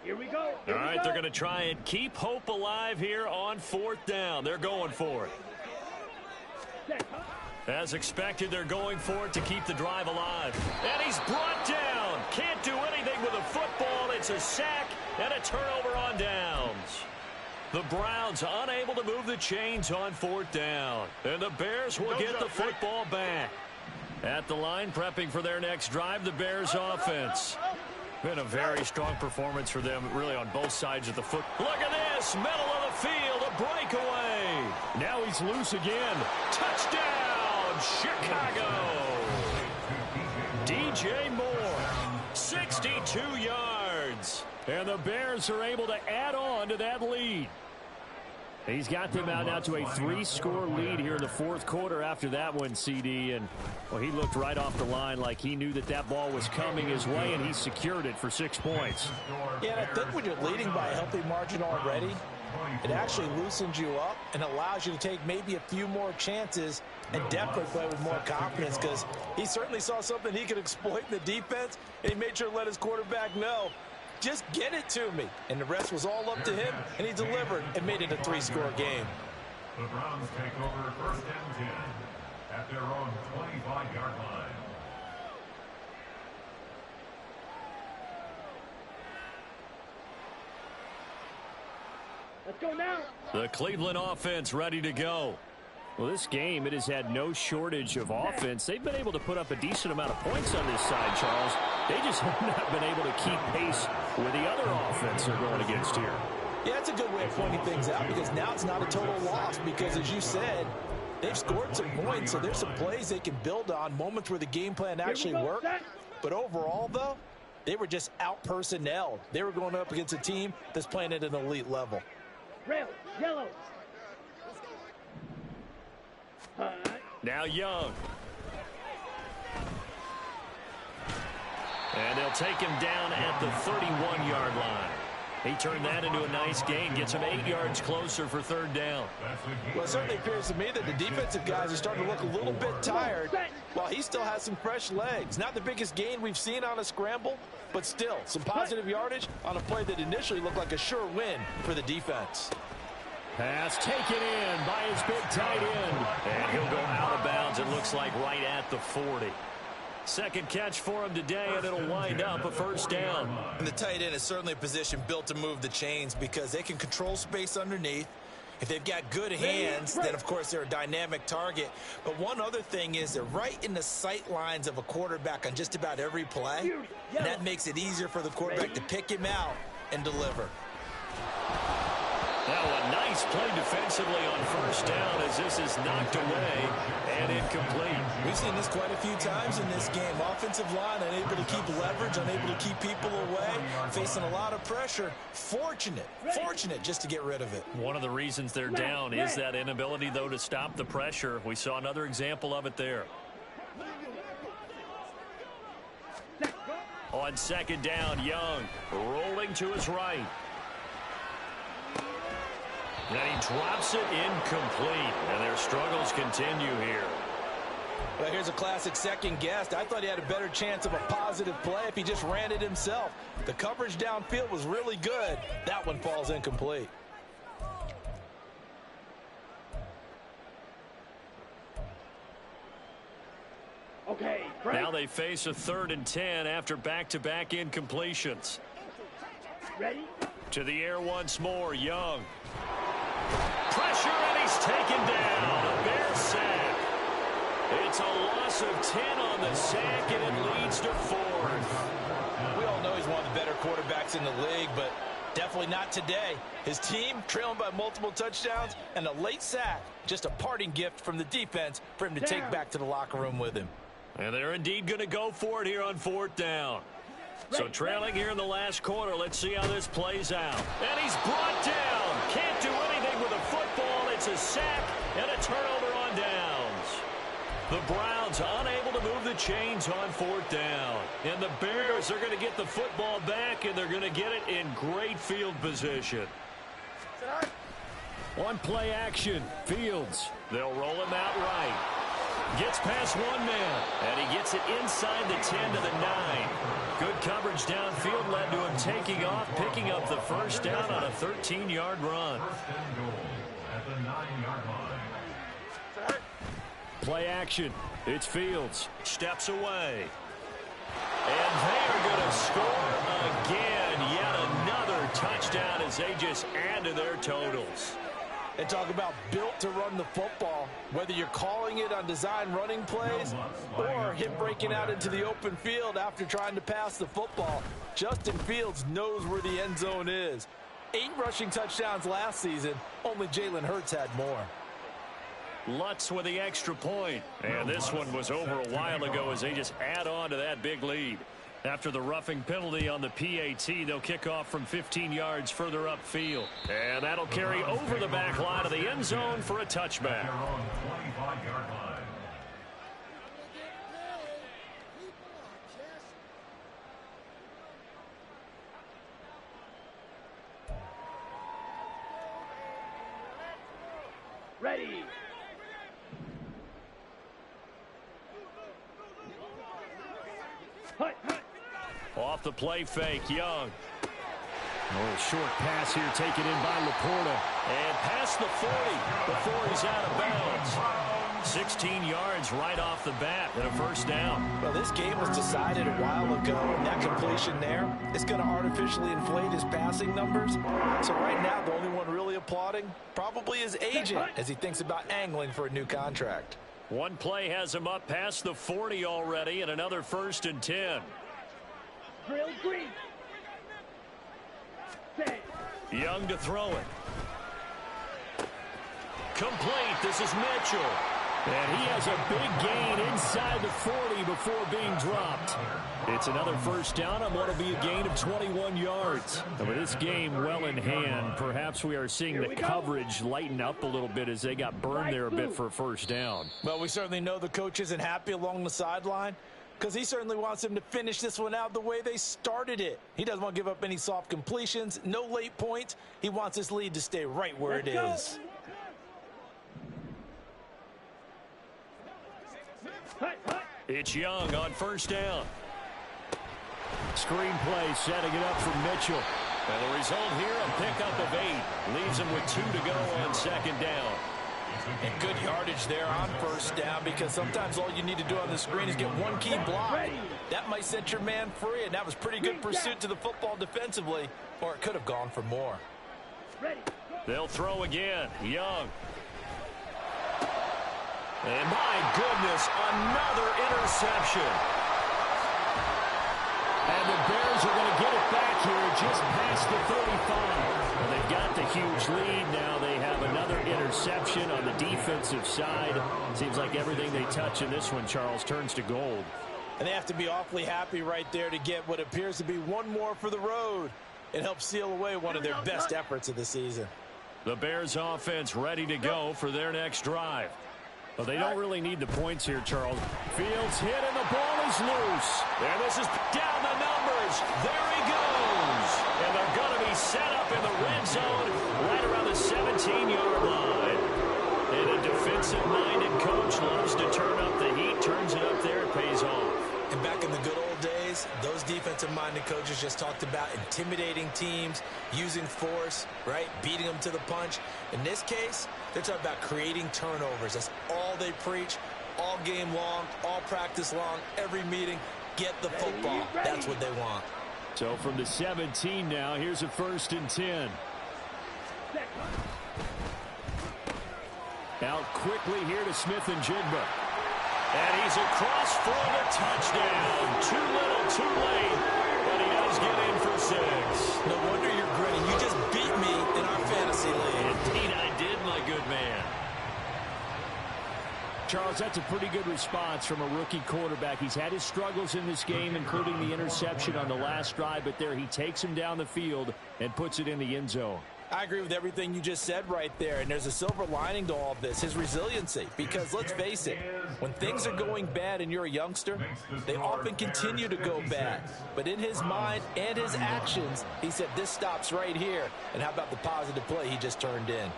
Here we go. All right, they're going to try and keep hope alive here on 4th down. They're going for it. As expected, they're going for it to keep the drive alive. And he's brought down. Can't do anything with a football. It's a sack and a turnover on downs. The Browns unable to move the chains on 4th down. And the Bears will get the football back. At the line, prepping for their next drive, the Bears offense. Been a very strong performance for them, really, on both sides of the foot. Look at this, middle of the field, a breakaway. Now he's loose again. Touchdown, from Chicago. DJ Moore, 62 yards. And the Bears are able to add on to that lead. He's got them out now to a 3-score lead here in the fourth quarter after that one, CD. And, well, he looked right off the line like he knew that that ball was coming his way, and he secured it for 6 points. Yeah, and I think when you're leading by a healthy margin already, it actually loosens you up and allows you to take maybe a few more chances and definitely play with more confidence, because he certainly saw something he could exploit in the defense, and he made sure to let his quarterback know, just get it to me. And the rest was all up to him, and he delivered and made it a 3-score game. The Browns take over 1st and 10 at their own 25-yard line. Let's go now. The Cleveland offense ready to go. Well, this game, it has had no shortage of offense. They've been able to put up a decent amount of points on this side, Charles. They just have not been able to keep pace with the other offense they're going against here. Yeah, that's a good way of pointing things out, because now it's not a total loss, because as you said, they've scored some points, so there's some plays they can build on, moments where the game plan actually worked. But overall, though, they were just out-personnelled. They were going up against a team that's playing at an elite level. Red, yellow. Now Young. And they'll take him down at the 31-yard line. He turned that into a nice gain, gets him 8 yards closer for 3rd down. Well, it certainly appears to me that the defensive guys are starting to look a little bit tired, while he still has some fresh legs. Not the biggest gain we've seen on a scramble, but still some positive yardage on a play that initially looked like a sure win for the defense. Pass taken in by his big tight end. And he'll go out of bounds, it looks like, right at the 40. Second catch for him today, and it'll wind up a 1st down. And the tight end is certainly a position built to move the chains, because they can control space underneath. If they've got good hands, then, of course, they're a dynamic target. But one other thing is they're right in the sight lines of a quarterback on just about every play. And that makes it easier for the quarterback to pick him out and deliver. Now a nice play defensively on 1st down, as this is knocked away and incomplete. We've seen this quite a few times in this game. Offensive line unable to keep leverage, unable to keep people away, facing a lot of pressure. Fortunate just to get rid of it. One of the reasons they're down is that inability, though, to stop the pressure. We saw another example of it there. On 2nd down, Young rolling to his right. And he drops it incomplete, and their struggles continue here. Well, here's a classic second guess. I thought he had a better chance of a positive play if he just ran it himself. The coverage downfield was really good. That one falls incomplete. Okay, now they face a 3rd and 10 after back-to-back incompletions. Ready? To the air once more, Young. Pressure, and he's taken down. A Bear sack. It's a loss of 10 on the sack, and it leads to 4th. We all know he's one of the better quarterbacks in the league, but definitely not today. His team trailing by multiple touchdowns, and a late sack. Just a parting gift from the defense for him to take back to the locker room with him. And they're indeed going to go for it here on 4th down. So trailing here in the last quarter, let's see how this plays out. And he's brought down. Can't do anything with a football. It's a sack and a turnover on downs. The Browns unable to move the chains on 4th down. And the Bears are going to get the football back, and they're going to get it in great field position. On play action, Fields. They'll roll him out right. Gets past one man, and he gets it inside the 10 to the 9. Good coverage downfield led to him taking off, picking up the 1st down on a 13-yard run. 1st and goal at the 9-yard line. Play action. It's Fields. Steps away. And they are going to score again. Yet another touchdown as they just add to their totals. And talk about built to run the football. Whether you're calling it on design running plays or him breaking out into the open field after trying to pass the football, Justin Fields knows where the end zone is. 8 rushing touchdowns last season. Only Jalen Hurts had more. Lutz with the extra point. And this one was over a while ago as they just add on to that big lead. After the roughing penalty on the PAT, they'll kick off from 15 yards further upfield. And that'll carry over the back line of the end zone for a touchback. Ready. Hut, hut. Off the play fake, Young. A little short pass here taken in by Laporta. And past the 40 before he's out of bounds. 16 yards right off the bat and a first down. Well, this game was decided a while ago, and that completion there is going to artificially inflate his passing numbers. So right now, the only one really applauding probably his agent as he thinks about angling for a new contract. One play has him up past the 40 already, and another 1st and 10. Drill green. Set. Young to throw it. Complete. This is Mitchell. And he has a big gain inside the 40 before being dropped. It's another first down and what will be a gain of 21 yards. And with this game well in hand, perhaps we are seeing the coverage lighten up a little bit as they got burned there a bit for a first down. Well, we certainly know the coach isn't happy along the sideline because he certainly wants them to finish this one out the way they started it. He doesn't want to give up any soft completions, no late points. He wants this lead to stay right where it is. It's Young on first down. Screen play setting it up for Mitchell. And the result here, a pickup of 8. Leaves him with 2 to go on second down. And good yardage there on first down because sometimes all you need to do on the screen is get one key block. That might set your man free, and that was pretty good pursuit to the football defensively, or it could have gone for more. They'll throw again. Young. And my goodness, another interception. And the Bears are going to get it back here just past the 35. Well, they've got the huge lead. Now they have another interception on the defensive side. Seems like everything they touch in this one, Charles, turns to gold. And they have to be awfully happy right there to get what appears to be one more for the road. It helps seal away one of their best efforts of the season. The Bears offense ready to go for their next drive. Well, they don't really need the points here, Charles. Fields hit and the ball is loose. And this is down the numbers. There he goes. And they're going to be set up in the red zone right around the 17-yard line. And a defensive-minded coach loves to turn up the heat, turns it up there, it pays off. And back in the good old days, those defensive-minded coaches just talked about intimidating teams, using force, right, beating them to the punch. In this case, they're talking about creating turnovers. That's all they preach, all game long, all practice long, every meeting. Get the football. That's what they want. So from the 17 now, here's a 1st and 10. Out quickly here to Smith and Jigba. And he's across for the touchdown. Too little, too late. But he does get in for 6. No wonder you're grinning. You just beat me in our fantasy league. Indeed I did, my good man. Charles, that's a pretty good response from a rookie quarterback. He's had his struggles in this game, including the interception on the last drive, but there he takes him down the field and puts it in the end zone. I agree with everything you just said right there, and there's a silver lining to all of this, his resiliency. Because let's face it, when things are going bad and you're a youngster, they often continue to go bad. But in his mind and his actions, he said this stops right here. And how about the positive play he just turned in?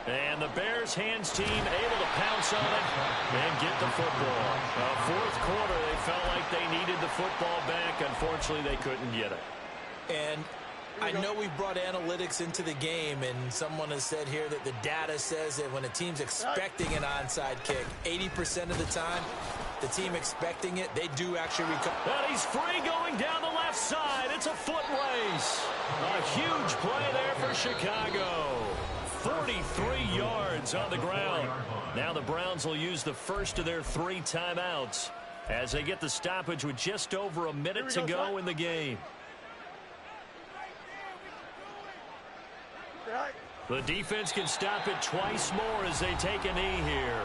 And the Bears hands team able to pounce on it and get the football. Fourth quarter, they felt like they needed the football back. Unfortunately, they couldn't get it. And I know we've brought analytics into the game, and someone has said here that the data says that when a team's expecting an onside kick, 80% of the time, the team expecting it, they do actually recover. And he's free going down the left side. It's a foot race. A huge play there for Chicago. 43 yards on the ground. Now the Browns will use the first of their 3 timeouts as they get the stoppage with just over a minute to go in the game. The defense can stop it twice more as they take a knee here.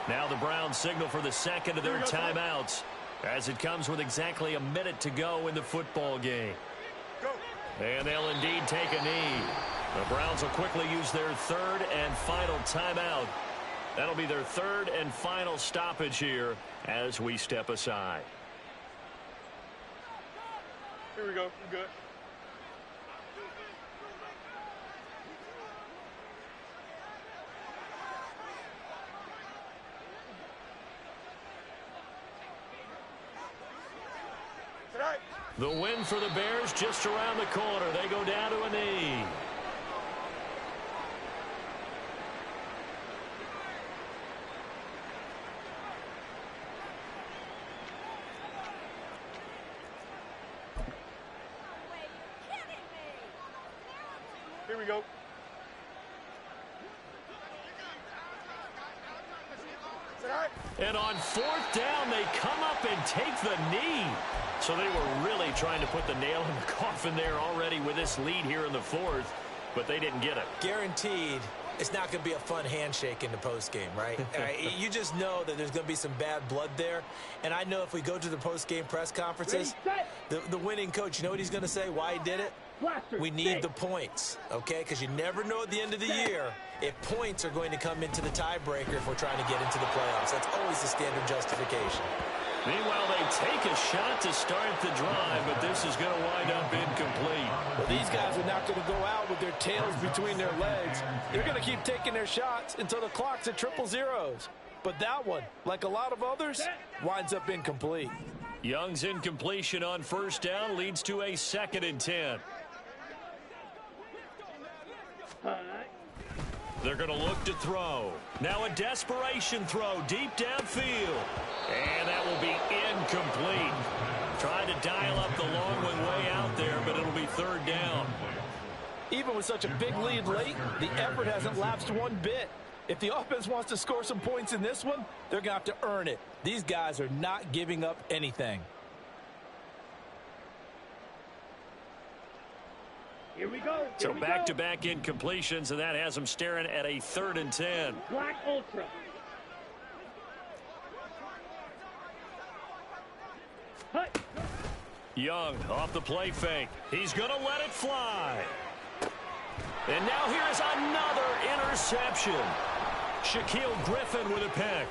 Now the Browns signal for the second of their timeouts as it comes with exactly a minute to go in the football game. And they'll indeed take a knee. The Browns will quickly use their third and final timeout. That'll be their third and final stoppage here as we step aside. Here we go. We're good. The win for the Bears just around the corner. They go down to a knee. Here we go. And on fourth down, they come up and take the knee. So they were really trying to put the nail in the coffin there already with this lead here in the fourth, but they didn't get it. Guaranteed it's not going to be a fun handshake in the postgame, right? You just know that there's going to be some bad blood there. And I know if we go to the postgame press conferences, the winning coach, you know what he's going to say, why he did it? We need the points, okay? Because you never know at the end of the year if points are going to come into the tiebreaker if we're trying to get into the playoffs. That's always the standard justification. Meanwhile, they take a shot to start the drive, but this is going to wind up incomplete. Well, these guys are not going to go out with their tails between their legs. They're going to keep taking their shots until the clock's at 000. But that one, like a lot of others, winds up incomplete. Young's incompletion on first down leads to a 2nd and 10. They're going to look to throw. Now a desperation throw deep downfield. And that will be incomplete. Trying to dial up the long one way out there, but it'll be 3rd down. Even with such a big lead late, the effort hasn't lapsed one bit. If the offense wants to score some points in this one, they're going to have to earn it. These guys are not giving up anything. Here we go. So back-to-back incompletions, and that has them staring at a 3rd and 10. Black Ultra. Young off the play fake. He's going to let it fly. And now here is another interception. Shaquille Griffin with a pick.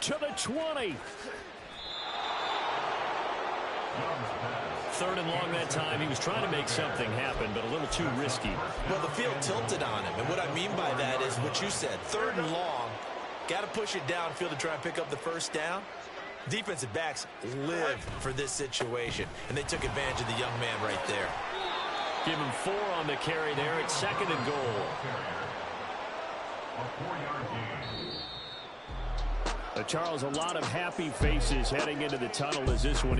To the 20. 3rd and long that time. He was trying to make something happen, but a little too risky. Well, the field tilted on him, and what I mean by that is what you said. 3rd and long, got to push it downfield to try and pick up the first down. Defensive backs live for this situation, and they took advantage of the young man right there. Give him 4 on the carry there. It's 2nd and goal. Charles, a lot of happy faces heading into the tunnel as this one